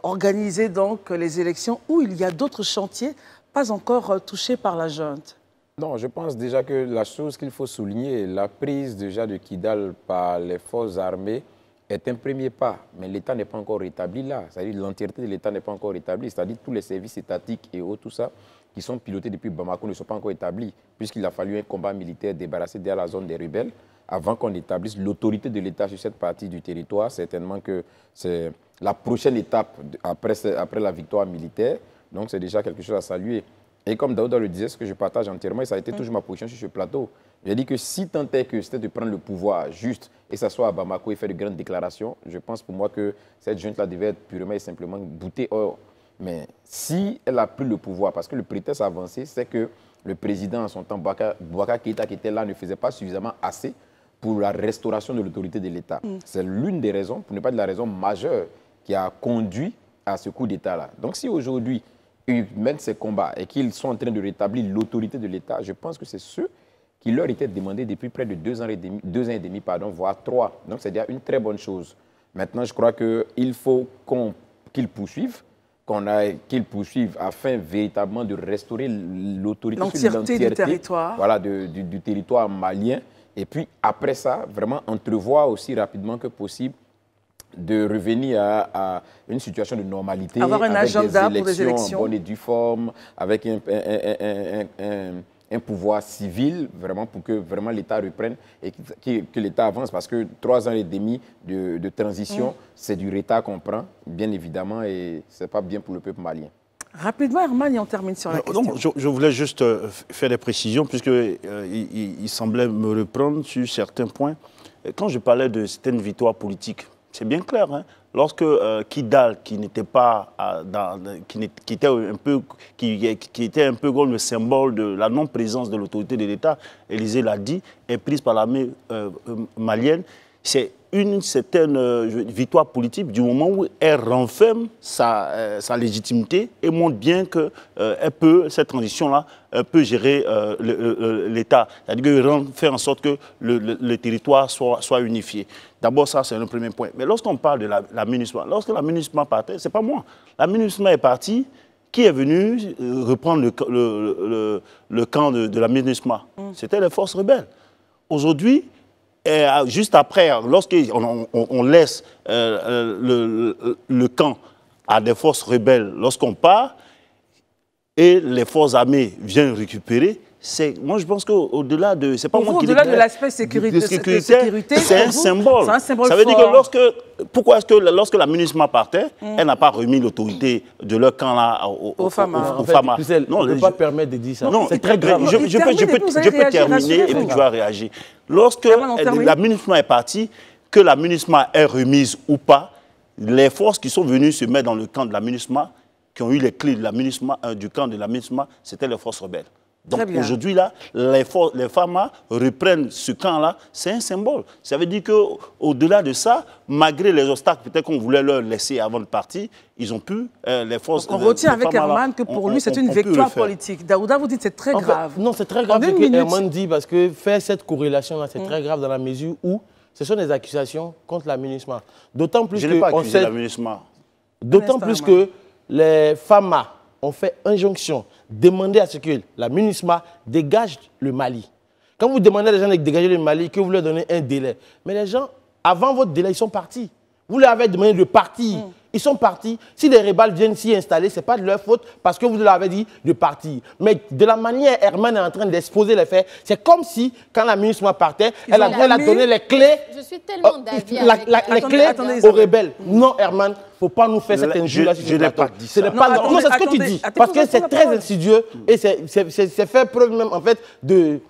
organiser donc les élections où il y a d'autres chantiers pas encore touchés par la junte? Non, je pense déjà que la chose qu'il faut souligner, la prise déjà de Kidal par les forces armées est un premier pas, mais l'État n'est pas encore rétabli là. C'est-à-dire l'entièreté de l'État n'est pas encore rétablie, c'est-à-dire tous les services étatiques et autres, tout ça, qui sont pilotés depuis Bamako ne sont pas encore établis, puisqu'il a fallu un combat militaire débarrassé de la zone des rebelles avant qu'on établisse l'autorité de l'État sur cette partie du territoire. Certainement que c'est la prochaine étape après la victoire militaire. Donc c'est déjà quelque chose à saluer. Et comme Daouda le disait, ce que je partage entièrement, et ça a été toujours ma position sur ce plateau, j'ai dit que si tant est que c'était de prendre le pouvoir juste et s'asseoir à Bamako et faire de grandes déclarations, je pense pour moi que cette junte-là devait être purement et simplement boutée hors. Mais si elle a pris le pouvoir, parce que le prétexte avancé, c'est que le président en son temps, Boubacar Keïta, qui était là, ne faisait pas suffisamment assez pour la restauration de l'autorité de l'État. C'est l'une des raisons, pour ne pas dire la raison majeure, qui a conduit à ce coup d'État-là. Donc si aujourd'hui, ils mènent ces combats et qu'ils sont en train de rétablir l'autorité de l'État, je pense que c'est ce qui leur était demandé depuis près de 2 ans et demi, voire 3. Donc c'est déjà une très bonne chose. Maintenant, je crois qu'il faut qu'ils poursuivent, qu'ils poursuivent afin véritablement de restaurer l'autorité sur l'entièreté du territoire. Voilà, du territoire malien. Et puis après ça, vraiment entrevoir aussi rapidement que possible de revenir à une situation de normalité, avoir un agenda pour des élections en bonne et due forme, avec un pouvoir civil, vraiment pour que vraiment l'État reprenne et que l'État avance, parce que 3 ans et demi de transition, c'est du retard qu'on prend, bien évidemment, et ce n'est pas bien pour le peuple malien. Rapidement, Herman, et on termine sur la question. Non, je voulais juste faire des précisions, puisqu'il semblait me reprendre sur certains points. Quand je parlais de certaines victoires politiques, c'est bien clair, hein? Lorsque Kidal, qui était un peu comme le symbole de la non-présence de l'autorité de l'État, Élisée l'a dit, est prise par l'armée malienne, c'est une certaine victoire politique du moment où elle renferme sa légitimité et montre bien que cette transition-là peut gérer l'État. C'est-à-dire faire en sorte que le territoire soit unifié. D'abord, ça, c'est le premier point. Mais lorsqu'on parle de la MINUSMA, lorsque la MINUSMA partait, ce n'est pas moi. La MINUSMA est partie. Qui est venu reprendre le camp de la MINUSMA? C'était les forces rebelles. Aujourd'hui, et juste après, lorsqu'on laisse le camp à des forces rebelles, lorsqu'on part, et les forces armées viennent récupérer, moi je pense qu'au-delà de... C'est pas moi qui au-delà de l'aspect sécurité, c'est un symbole. C'est un symbole Ça veut fort. dire que pourquoi est-ce que lorsque la MINUSMA partait, elle n'a pas remis l'autorité de leur camp là aux FAMA? Non, je ne peux pas permettre de dire ça. Non, c'est très grave. Je peux terminer et puis tu vas réagir. Lorsque la MINUSMA est partie, que la MINUSMA est remise ou pas, les forces qui sont venues se mettre dans le camp de la MINUSMA, qui ont eu les clés de la MINUSMA, du camp de la MINUSMA, c'était les forces rebelles. Donc aujourd'hui, là, les FAMA reprennent ce camp-là, c'est un symbole. Ça veut dire qu'au-delà de ça, malgré les obstacles peut-être qu'on voulait leur laisser avant de partir, ils ont pu, les forces... Donc on retient avec Herman que pour lui, c'est une victoire politique. Daouda, vous dites que c'est très grave. Non, c'est très grave ce que Herman dit, parce que faire cette corrélation-là, c'est très grave dans la mesure où ce sont des accusations contre la MINUSMA. D'autant plus Je n'ai pas que accusé la MINUSMA. d'autant plus que les FAMA ont fait injonction, demander à ce que la MINUSMA dégage le Mali. Quand vous demandez à les gens de dégager le Mali, que vous leur donnez un délai. Mais les gens, avant votre délai, ils sont partis. Vous leur avez demandé de partir. Ils sont partis. Si les rebelles viennent s'y installer, ce n'est pas de leur faute parce que vous leur avez dit de partir. Mais de la manière Herman est en train d'exposer les faits, c'est comme si, quand la MINUSMA partait, elle a donné les clés, Je suis tellement d'avis avec les clés aux rebelles. Non, Herman, il ne faut pas nous faire cette injure-là. Je n'ai pas dit ça. Non, c'est ce que tu dis. Parce que c'est très insidieux et c'est fait preuve même, en fait, de...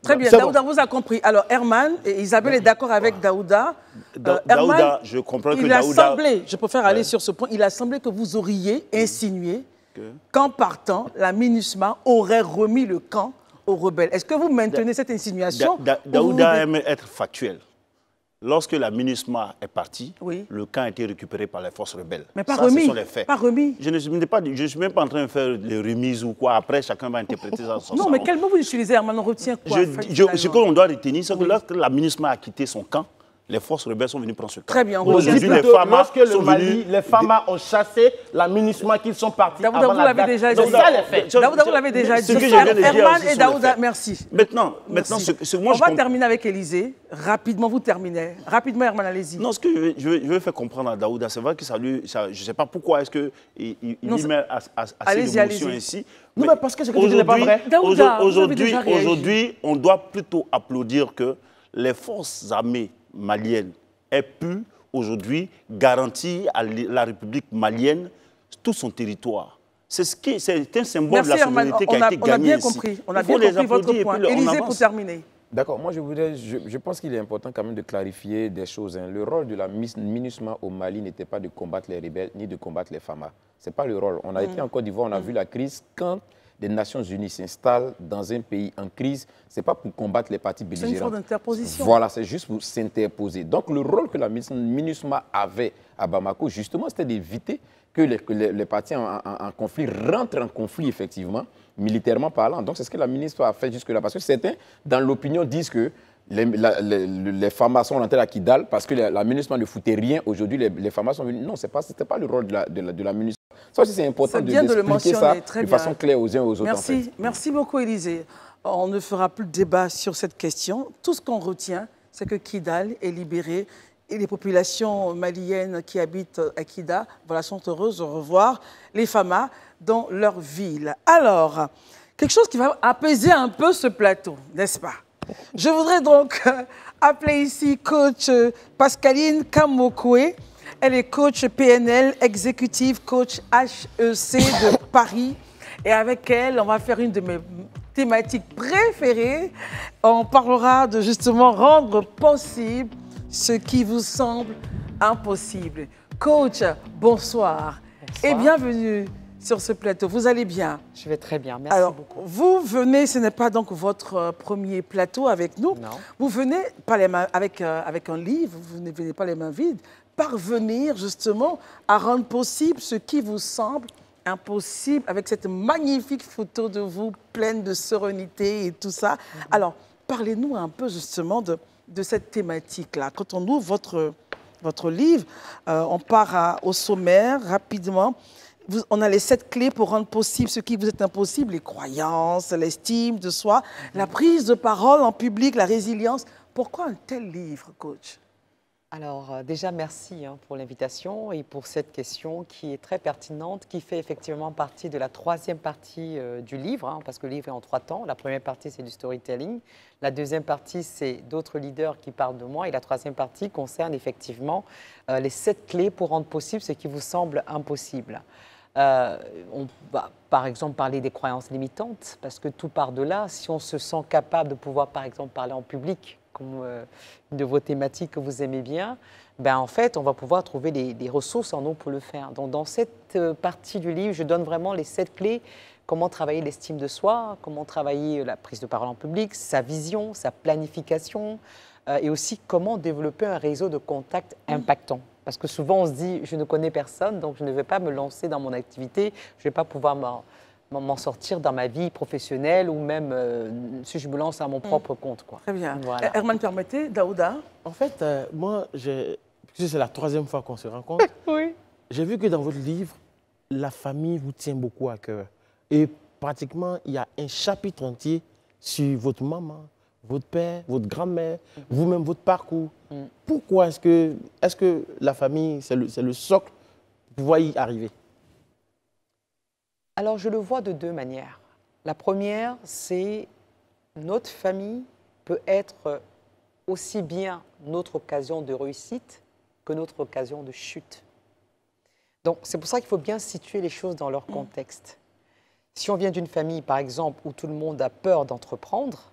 Très bien, Daouda vous a compris. Alors, Herman, et Isabelle est d'accord avec Daouda. Daouda, je comprends que Daouda... Il a semblé, je préfère aller sur ce point, il a semblé que vous auriez insinué qu'en partant, la MINUSMA aurait remis le camp aux rebelles. Est-ce que vous maintenez cette insinuation? Daouda aime être factuel. Lorsque la MINUSMA est partie, oui, le camp a été récupéré par les forces rebelles. Mais pas remis. Ce sont les faits. Pas remis. Je ne suis même pas en train de faire des remises ou quoi. Après, chacun va interpréter ça. Non, mais quel mot vous utilisez, Herman? On retient quoi? Ce qu'on doit retenir, c'est que lorsque la MINUSMA a quitté son camp, les forces rebelles sont venues prendre ce camp. Très bien. Aujourd'hui, lorsque le Mali, les FAMA ont chassé la MINUSMA, qu'ils sont partis avant la date. Donc ça, les faits. Daouda, vous l'avez déjà dit. Herman et Daouda, merci. Maintenant, on va terminer avec Élisée. Rapidement, vous terminez. Rapidement, Herman, allez-y. Non, ce que je veux faire comprendre à Daouda, c'est vrai que ça lui... je ne sais pas pourquoi est-ce qu'il lui met assez d'émotion ici. Non, mais parce que ce que tu dis n'est pas vrai. Aujourd'hui, on doit plutôt applaudir que les forces armées maliennes aient pu aujourd'hui garantir à la République malienne tout son territoire. C'est un symbole de la souveraineté qui a été gagné ici. On a bien compris votre point. Élisée, pour terminer. D'accord, moi je pense qu'il est important quand même de clarifier des choses. Le rôle de la MINUSMA au Mali n'était pas de combattre les rebelles ni de combattre les FAMA. Ce n'est pas le rôle. On a été en Côte d'Ivoire, on a vu la crise. Quand les Nations Unies s'installent dans un pays en crise, ce n'est pas pour combattre les partis belligérants. C'est une forme d'interposition. Voilà, c'est juste pour s'interposer. Donc le rôle que la MINUSMA avait à Bamako, justement, c'était d'éviter que les partis en conflit rentrent en conflit, effectivement, militairement parlant. Donc c'est ce que la MINUSMA a fait jusque-là. Parce que certains, dans l'opinion, disent que les FAMA sont rentrés à Kidal parce que la MINUSMA ne foutait rien. Aujourd'hui, les FAMA sont venus. Non, ce n'était pas le rôle de la MINUSMA. Ça aussi, c'est important d'expliquer ça de façon claire aux uns aux autres. Merci, en fait. Merci beaucoup, Élisée. On ne fera plus de débat sur cette question. Tout ce qu'on retient, c'est que Kidal est libéré et les populations maliennes qui habitent à Kidal sont heureuses de revoir les FAMA dans leur ville. Alors, quelque chose qui va apaiser un peu ce plateau, n'est-ce pas? Je voudrais donc appeler ici coach Pascaline Kamokwe. Elle est coach PNL, exécutive coach HEC de Paris. Et avec elle, on va faire une de mes thématiques préférées. On parlera de justement rendre possible ce qui vous semble impossible. Coach, bonsoir. Et bienvenue sur ce plateau. Vous allez bien? Je vais très bien, merci beaucoup. Vous venez, ce n'est pas donc votre premier plateau avec nous. Non. Vous venez pas les mains, avec un livre, vous ne venez pas les mains vides, parvenir justement à rendre possible ce qui vous semble impossible avec cette magnifique photo de vous, pleine de sérénité et tout ça. Alors, parlez-nous un peu justement de cette thématique-là. Quand on ouvre votre livre, on part au sommaire rapidement. On a les 7 clés pour rendre possible ce qui vous est impossible, les croyances, l'estime de soi, la prise de parole en public, la résilience. Pourquoi un tel livre, coach? Alors, déjà, merci pour l'invitation et pour cette question qui est très pertinente, qui fait effectivement partie de la 3e partie du livre, parce que le livre est en 3 temps. La première partie, c'est du storytelling. La deuxième partie, c'est d'autres leaders qui parlent de moi. Et la 3e partie concerne effectivement les 7 clés pour rendre possible ce qui vous semble impossible. On va par exemple parler des croyances limitantes, parce que tout part de là. Si on se sent capable de pouvoir par exemple parler en public, comme une de vos thématiques que vous aimez bien, en fait, on va pouvoir trouver des ressources en nous pour le faire. Donc, dans cette partie du livre, je donne vraiment les 7 clés. Comment travailler l'estime de soi, comment travailler la prise de parole en public, sa vision, sa planification, et aussi comment développer un réseau de contacts impactant. Parce que souvent, on se dit, je ne connais personne, donc je ne vais pas me lancer dans mon activité, je ne vais pas pouvoir m'en sortir dans ma vie professionnelle ou même si je me lance à mon propre compte, quoi. Très bien. Voilà. Herman, permettez, Daouda. En fait, moi, puisque c'est la 3e fois qu'on se rencontre, Oui. j'ai vu que dans votre livre, la famille vous tient beaucoup à cœur. Et pratiquement, il y a un chapitre entier sur votre maman, votre père, votre grand-mère, vous-même, votre parcours. Pourquoi est-ce que la famille, c'est le socle pour pouvoir y arriver? Alors, je le vois de 2 manières. La première, c'est notre famille peut être aussi bien notre occasion de réussite que notre occasion de chute. Donc, c'est pour ça qu'il faut bien situer les choses dans leur contexte. Si on vient d'une famille, par exemple, où tout le monde a peur d'entreprendre,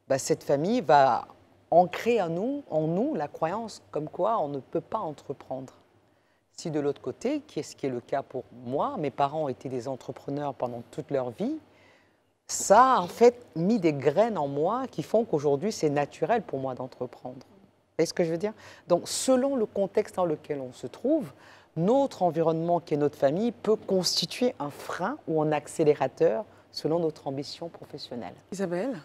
ben, cette famille va ancrer en nous la croyance comme quoi on ne peut pas entreprendre. Si de l'autre côté, ce qui est le cas pour moi, mes parents ont été des entrepreneurs pendant toute leur vie, ça a en fait mis des graines en moi qui font qu'aujourd'hui, c'est naturel pour moi d'entreprendre. Vous voyez ce que je veux dire? Donc, selon le contexte dans lequel on se trouve, notre environnement, qui est notre famille, peut constituer un frein ou un accélérateur selon notre ambition professionnelle. Isabelle?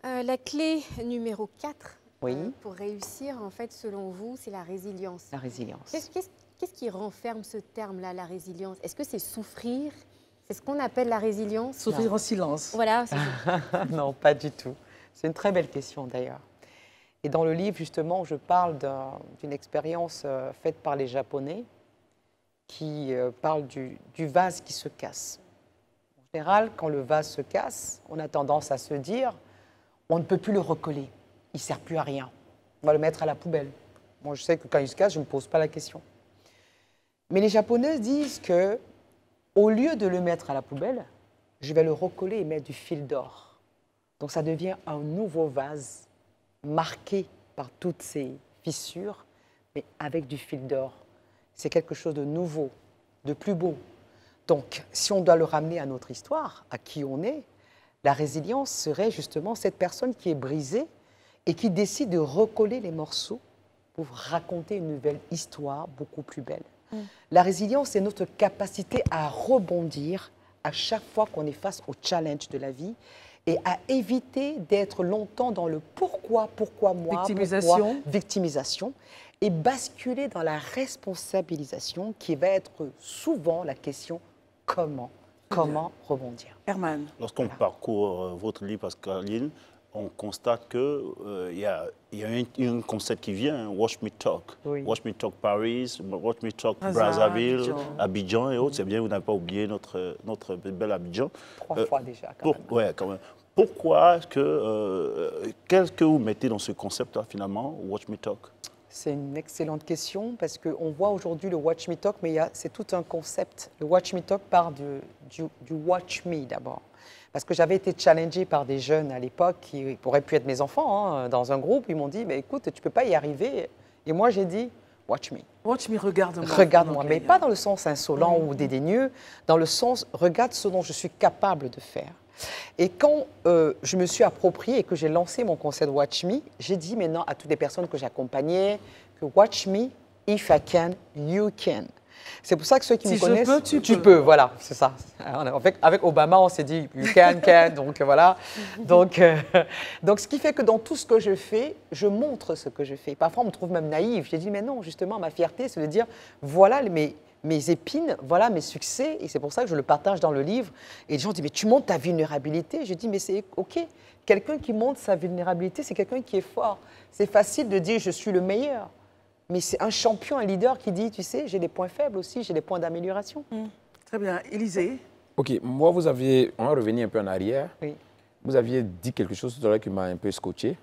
La clé numéro 4 Oui. Pour réussir, en fait, selon vous, c'est la résilience. La résilience. Qu'est-ce qui renferme ce terme-là, la résilience? Est-ce que c'est souffrir? C'est ce qu'on appelle la résilience? Souffrir en silence. Voilà. Non, pas du tout. C'est une très belle question d'ailleurs. Et dans le livre, justement, je parle d'une expérience faite par les Japonais qui parle du vase qui se casse. En général, quand le vase se casse, on a tendance à se dire on ne peut plus le recoller, il ne sert plus à rien, on va le mettre à la poubelle. Moi, je sais que quand il se casse, je ne me pose pas la question. Mais les Japonais disent que au lieu de le mettre à la poubelle, je vais le recoller et mettre du fil d'or. Donc ça devient un nouveau vase marqué par toutes ces fissures, mais avec du fil d'or. C'est quelque chose de nouveau, de plus beau. Donc, si on doit le ramener à notre histoire, à qui on est, la résilience serait justement cette personne qui est brisée et qui décide de recoller les morceaux pour raconter une nouvelle histoire beaucoup plus belle. La résilience, c'est notre capacité à rebondir à chaque fois qu'on est face au challenge de la vie et à éviter d'être longtemps dans le pourquoi moi, victimisation, et basculer dans la responsabilisation qui va être souvent la question comment rebondir. Herman. Lorsqu'on parcourt votre livre, Pascaline, on constate qu'il y a un concept qui vient, Watch Me Talk. Oui. Watch Me Talk Paris, Watch Me Talk Brazzaville, Abidjan et autres. C'est bien, vous n'avez pas oublié notre bel Abidjan. 3 fois déjà, quand même. Ouais, quand même. Pourquoi qu'est-ce que vous mettez dans ce concept-là, finalement, Watch Me Talk? C'est une excellente question parce qu'on voit aujourd'hui le Watch Me Talk, mais c'est tout un concept. Le Watch Me Talk part du Watch Me d'abord. Parce que j'avais été challengée par des jeunes à l'époque qui auraient pu être mes enfants dans un groupe. Ils m'ont dit, mais écoute, tu ne peux pas y arriver. Et moi, j'ai dit, Watch Me. Watch me, regarde-moi. Regarde-moi, mais pas dans le sens insolent ou dédaigneux, dans le sens, regarde ce dont je suis capable de faire. Et quand je me suis appropriée et que j'ai lancé mon concept Watch Me, j'ai dit maintenant à toutes les personnes que j'accompagnais que Watch Me, if I can, you can. C'est pour ça que ceux qui me connaissent, je peux, tu peux, voilà, c'est ça. Avec Obama, on s'est dit you can, donc voilà. Donc, ce qui fait que dans tout ce que je fais, je montre ce que je fais. Parfois, on me trouve même naïve. J'ai dit, mais non, justement, ma fierté, c'est de dire, voilà mes épines, voilà mes succès, et c'est pour ça que je le partage dans le livre. Et les gens disent, mais tu montres ta vulnérabilité. Je dis, mais c'est OK. Quelqu'un qui montre sa vulnérabilité, c'est quelqu'un qui est fort. C'est facile de dire, je suis le meilleur. Mais c'est un champion, un leader qui dit, tu sais, j'ai des points faibles aussi, j'ai des points d'amélioration. Très bien. Élisée? OK, moi, on va revenir un peu en arrière. Oui. Vous aviez dit quelque chose tout à l'heure qui m'a un peu scotché.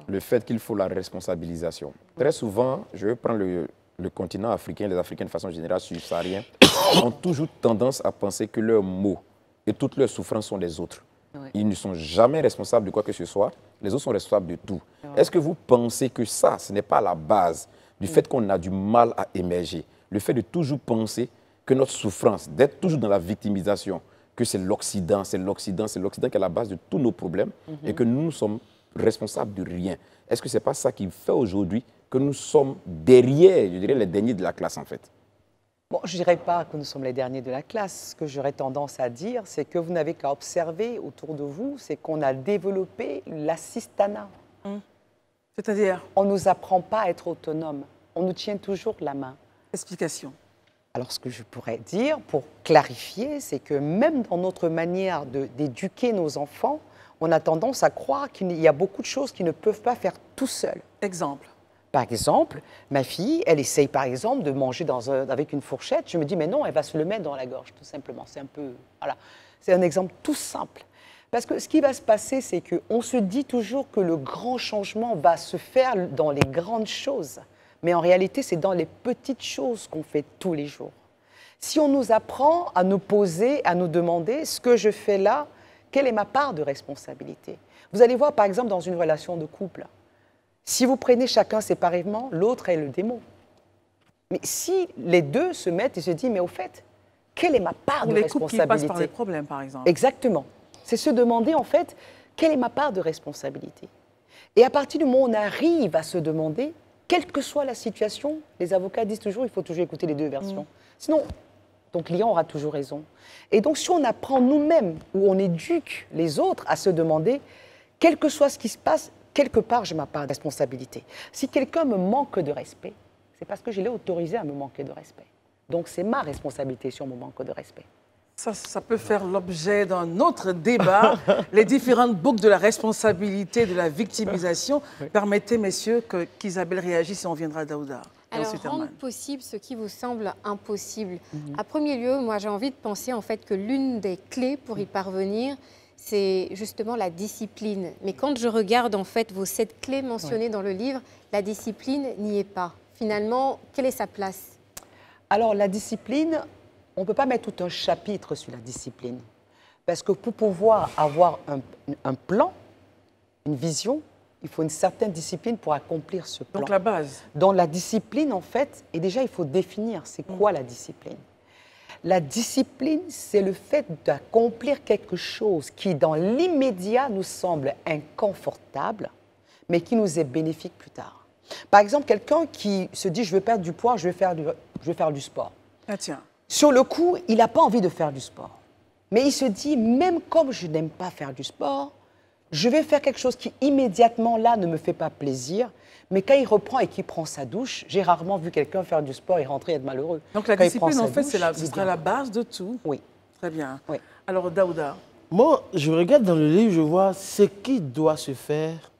Le fait qu'il faut la responsabilisation. Très souvent, je vais prendre le continent africain, les Africains de façon générale, subsahariens, ont toujours tendance à penser que leurs maux et toutes leurs souffrances sont des autres. Oui. Ils ne sont jamais responsables de quoi que ce soit. Les autres sont responsables de tout. Oui. Est-ce que vous pensez que ça, ce n'est pas la base du fait qu'on a du mal à émerger? Le fait de toujours penser que notre souffrance, d'être toujours dans la victimisation, que c'est l'Occident qui est la base de tous nos problèmes et que nous sommes responsables de rien. Est-ce que ce n'est pas ça qui fait aujourd'hui que nous sommes derrière, je dirais, les derniers de la classe, en fait? Bon, je ne dirais pas que nous sommes les derniers de la classe. Ce que j'aurais tendance à dire, c'est que vous n'avez qu'à observer autour de vous, c'est qu'on a développé l'assistanat. C'est-à-dire? On ne nous apprend pas à être autonome. On nous tient toujours la main. Explication. Alors, ce que je pourrais dire, pour clarifier, c'est que même dans notre manière d'éduquer nos enfants, on a tendance à croire qu'il y a beaucoup de choses qu'ils ne peuvent pas faire tout seuls. Exemple. Par exemple, ma fille, elle essaye par exemple de manger avec une fourchette. Je me dis, mais non, elle va se le mettre dans la gorge, tout simplement. C'est un peu... Voilà. C'est un exemple tout simple. Parce que ce qui va se passer, c'est qu'on se dit toujours que le grand changement va se faire dans les grandes choses. Mais en réalité, c'est dans les petites choses qu'on fait tous les jours. Si on nous apprend à nous poser, à nous demander ce que je fais là, quelle est ma part de responsabilité? Vous allez voir, par exemple, dans une relation de couple, si vous prenez chacun séparément, l'autre est le démon. Mais si les deux se mettent et se disent, mais au fait, quelle est ma part de responsabilité? Les couples qui passent par les problèmes, par exemple. Exactement. C'est se demander, en fait, quelle est ma part de responsabilité? Et à partir du moment où on arrive à se demander, quelle que soit la situation, les avocats disent toujours, il faut toujours écouter les deux versions. Sinon, ton client aura toujours raison. Et donc, si on apprend nous-mêmes, ou on éduque les autres à se demander, quel que soit ce qui se passe, quelque part, j'ai ma part de responsabilité. Si quelqu'un me manque de respect, c'est parce que je l'ai autorisé à me manquer de respect. Donc, c'est ma responsabilité sur mon manque de respect. Ça peut faire l'objet d'un autre débat, les différentes boucles de la responsabilité, de la victimisation. Oui. Permettez, messieurs, qu'Isabelle réagisse et on viendra à Daouda. Alors, rendre possible ce qui vous semble impossible. À premier lieu, moi, j'ai envie de penser en fait que l'une des clés pour y parvenir, c'est justement la discipline. Mais quand je regarde en fait vos 7 clés mentionnées dans le livre, la discipline n'y est pas. Finalement, quelle est sa place? Alors, la discipline, on ne peut pas mettre tout un chapitre sur la discipline. Parce que pour pouvoir avoir un plan, une vision, il faut une certaine discipline pour accomplir ce plan. Donc la base. Dans la discipline, en fait, et déjà il faut définir c'est quoi la discipline. La discipline, c'est le fait d'accomplir quelque chose qui, dans l'immédiat, nous semble inconfortable, mais qui nous est bénéfique plus tard. Par exemple, quelqu'un qui se dit « je veux perdre du poids, je vais faire du sport ». Ah tiens. Sur le coup, il n'a pas envie de faire du sport. Mais il se dit « même comme je n'aime pas faire du sport, je vais faire quelque chose qui, immédiatement, là, ne me fait pas plaisir. » Mais quand il reprend et qu'il prend sa douche, j'ai rarement vu quelqu'un faire du sport et rentrer et être malheureux. Donc la discipline, en fait, ce sera la base de tout. Oui. Très bien. Oui. Alors, Daouda. Moi, je regarde dans le livre, je vois ce qui doit se faire,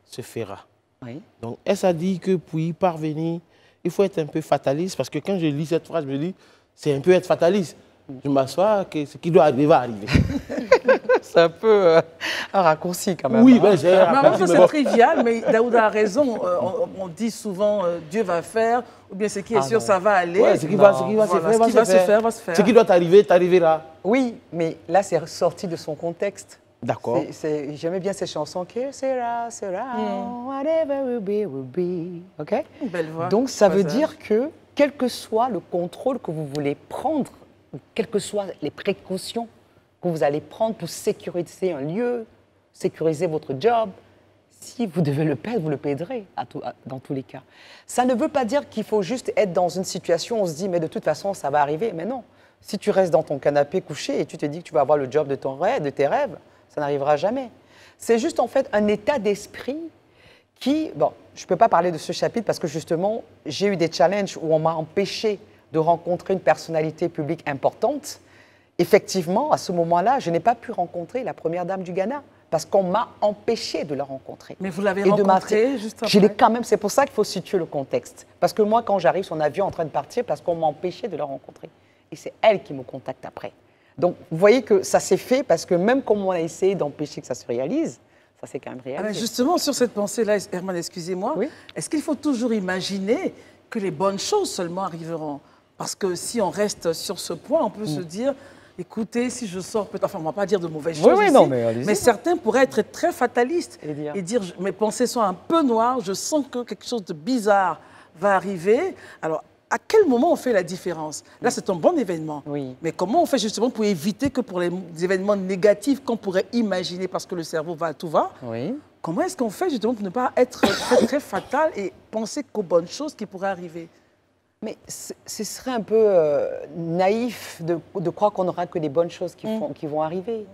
se fera. Oui. Donc, elle s'est dit que pour y parvenir, il faut être un peu fataliste. Parce que quand je lis cette phrase, je me dis, c'est un peu être fataliste. Je m'assois que ce qui doit arriver va arriver. C'est un peu un raccourci quand même. Oui, ben, j'ai un raccourci. C'est trivial, mais Daouda a raison. On dit souvent Dieu va faire, ou bien ce qui est sûr, ça va aller. Ouais, ce qui va se faire, va se faire. Ce qui doit t'arriver, t'arrivera. Oui, mais là, c'est sorti de son contexte. D'accord. J'aimais bien ces chansons. Que sera, whatever will be. OK? Une belle voix. Donc, ça veut dire que, quel que soit le contrôle que vous voulez prendre, quelles que soient les précautions que vous allez prendre pour sécuriser un lieu, sécuriser votre job, si vous devez le perdre, vous le perdrez dans tous les cas. Ça ne veut pas dire qu'il faut juste être dans une situation où on se dit, mais de toute façon, ça va arriver. Mais non. Si tu restes dans ton canapé couché et tu te dis que tu vas avoir le job de tes rêves, ça n'arrivera jamais. C'est juste en fait un état d'esprit qui... Bon, je ne peux pas parler de ce chapitre parce que justement, j'ai eu des challenges où on m'a empêché de rencontrer une personnalité publique importante. Effectivement, à ce moment-là, je n'ai pas pu rencontrer la première dame du Ghana parce qu'on m'a empêché de la rencontrer. Mais vous l'avez rencontrée juste après? Je l'ai quand même, c'est pour ça qu'il faut situer le contexte. Parce que moi, quand j'arrive sur un avion en train de partir, parce qu'on m'a empêché de la rencontrer. Et c'est elle qui me contacte après. Donc, vous voyez que ça s'est fait parce que même comme on a essayé d'empêcher que ça se réalise, ça s'est quand même réalisé. Alors justement, sur cette pensée-là, Herman, excusez-moi, oui? Est-ce qu'il faut toujours imaginer que les bonnes choses seulement arriveront? Parce que si on reste sur ce point, on peut se dire, écoutez, si je sors, enfin, on ne va pas dire de mauvaises choses ici, non, mais certains pourraient être très fatalistes et dire, mes pensées sont un peu noires, je sens que quelque chose de bizarre va arriver. Alors, à quel moment on fait la différence? Là, c'est un bon événement. Oui. Mais comment on fait justement pour éviter que pour les événements négatifs qu'on pourrait imaginer, parce que le cerveau va, tout va, comment est-ce qu'on fait justement pour ne pas être très, très fatal et penser qu'aux bonnes choses qui pourraient arriver? Mais ce serait un peu naïf de croire qu'on n'aura que des bonnes choses qui vont arriver.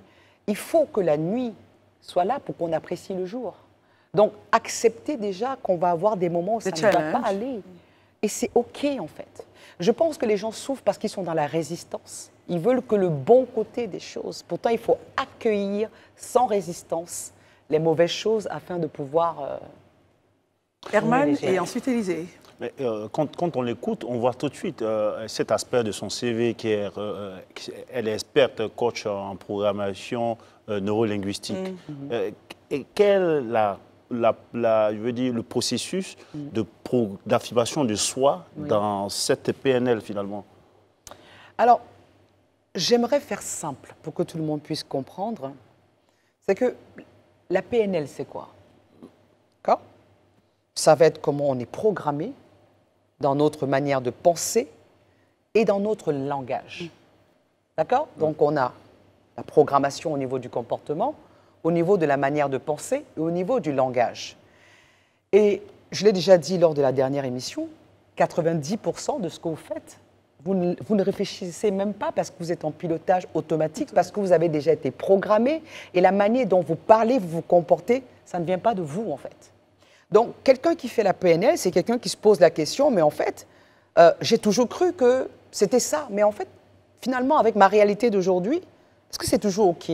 Il faut que la nuit soit là pour qu'on apprécie le jour. Donc, accepter déjà qu'on va avoir des moments où ça ne va pas aller. Et c'est OK, en fait. Je pense que les gens souffrent parce qu'ils sont dans la résistance. Ils veulent que le bon côté des choses. Pourtant, il faut accueillir sans résistance les mauvaises choses afin de pouvoir... Herman et ensuite Élisée. Mais, quand on l'écoute, on voit tout de suite cet aspect de son CV elle est experte coach en programmation neurolinguistique. Et quel je veux dire, le processus d'affirmation de soi dans cette PNL finalement? Alors, j'aimerais faire simple pour que tout le monde puisse comprendre. C'est que la PNL, c'est quoi? D'accord? Ça va être comment on est programmé dans notre manière de penser et dans notre langage. D'accord? Donc, on a la programmation au niveau du comportement, au niveau de la manière de penser et au niveau du langage. Et je l'ai déjà dit lors de la dernière émission, 90% de ce que vous faites, vous ne réfléchissez même pas parce que vous êtes en pilotage automatique, parce que vous avez déjà été programmé et la manière dont vous parlez, vous vous comportez, ça ne vient pas de vous en fait. Donc, quelqu'un qui fait la PNL, c'est quelqu'un qui se pose la question, mais en fait, j'ai toujours cru que c'était ça. Mais en fait, finalement, avec ma réalité d'aujourd'hui, est-ce que c'est toujours OK?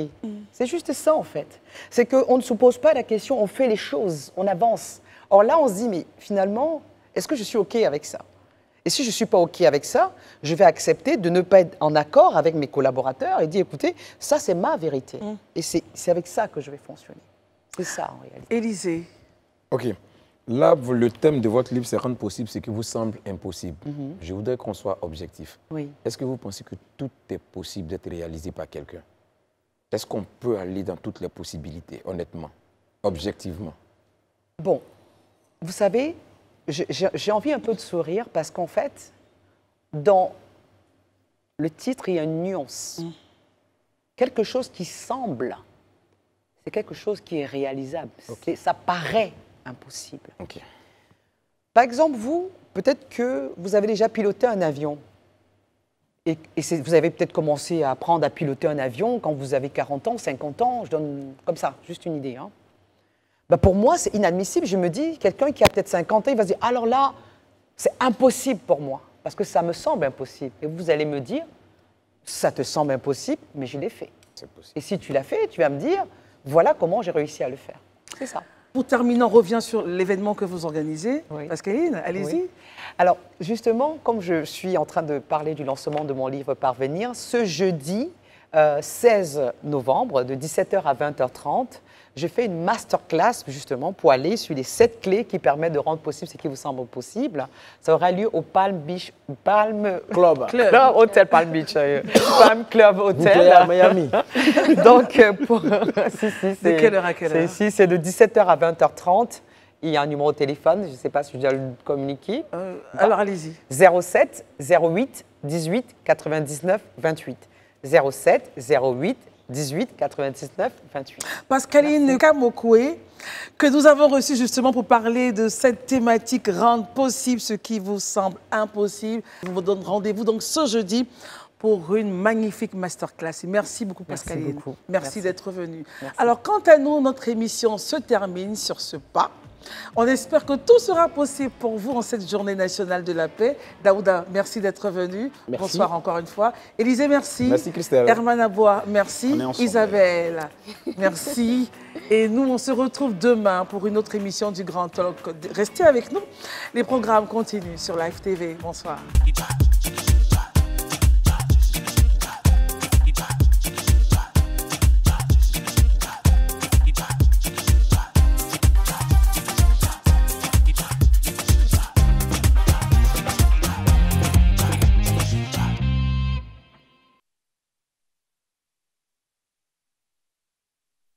C'est juste ça, en fait. C'est qu'on ne se pose pas la question, on fait les choses, on avance. Or là, on se dit, mais finalement, est-ce que je suis OK avec ça? Et si je ne suis pas OK avec ça, je vais accepter de ne pas être en accord avec mes collaborateurs et dire, écoutez, ça, c'est ma vérité. Et c'est avec ça que je vais fonctionner. C'est ça, en réalité. Élisée. OK. Là, le thème de votre livre, c'est rendre possible ce qui vous semble impossible. Je voudrais qu'on soit objectif. Oui. Est-ce que vous pensez que tout est possible d'être réalisé par quelqu'un? Est-ce qu'on peut aller dans toutes les possibilités, honnêtement, objectivement? Bon, vous savez, j'ai envie un peu de sourire parce qu'en fait, dans le titre, il y a une nuance. Quelque chose qui semble, c'est quelque chose qui est réalisable. Okay. Ça paraît impossible. Okay. Par exemple, vous, peut-être que vous avez déjà piloté un avion. Et vous avez peut-être commencé à apprendre à piloter un avion quand vous avez 40 ans, 50 ans. Je donne comme ça, juste une idée. Hein. Ben pour moi, c'est inadmissible. Je me dis, quelqu'un qui a peut-être 50 ans, il va se dire, alors là, c'est impossible pour moi. Parce que ça me semble impossible. Et vous allez me dire, ça te semble impossible, mais je l'ai fait. Et si tu l'as fait, tu vas me dire, voilà comment j'ai réussi à le faire. C'est ça. Pour terminer, on revient sur l'événement que vous organisez. Oui. Pascaline, allez-y. Oui. Alors, justement, comme je suis en train de parler du lancement de mon livre Parvenir, ce jeudi 16 novembre, de 17h à 20h30, je fais une masterclass, justement, pour aller sur les 7 clés qui permettent de rendre possible ce qui vous semble possible. Ça aura lieu au Palm Club Hotel Palm Beach. Palm Club Hotel. à Miami. Donc, de quelle heure à quelle heure? C'est de 17h à 20h30. Il y a un numéro de téléphone, je ne sais pas si je dois le communiquer. Alors, allez-y. 07 08 18 99 28. 07 08 18 99 28. Pascaline Kamokoué, que nous avons reçue justement pour parler de cette thématique, rendre possible ce qui vous semble impossible. Je vous donne rendez-vous donc ce jeudi pour une magnifique masterclass. Et merci beaucoup, Pascaline. Merci beaucoup. Merci d'être venue. Alors, quant à nous, notre émission se termine sur ce pas. On espère que tout sera possible pour vous en cette journée nationale de la paix. Daouda, merci d'être venu. Merci. Bonsoir encore une fois. Élisée, merci. Merci, Christelle. Herman Aboua, merci. Isabelle, merci. Et nous, on se retrouve demain pour une autre émission du Grand Talk. Restez avec nous. Les programmes continuent sur Live TV. Bonsoir.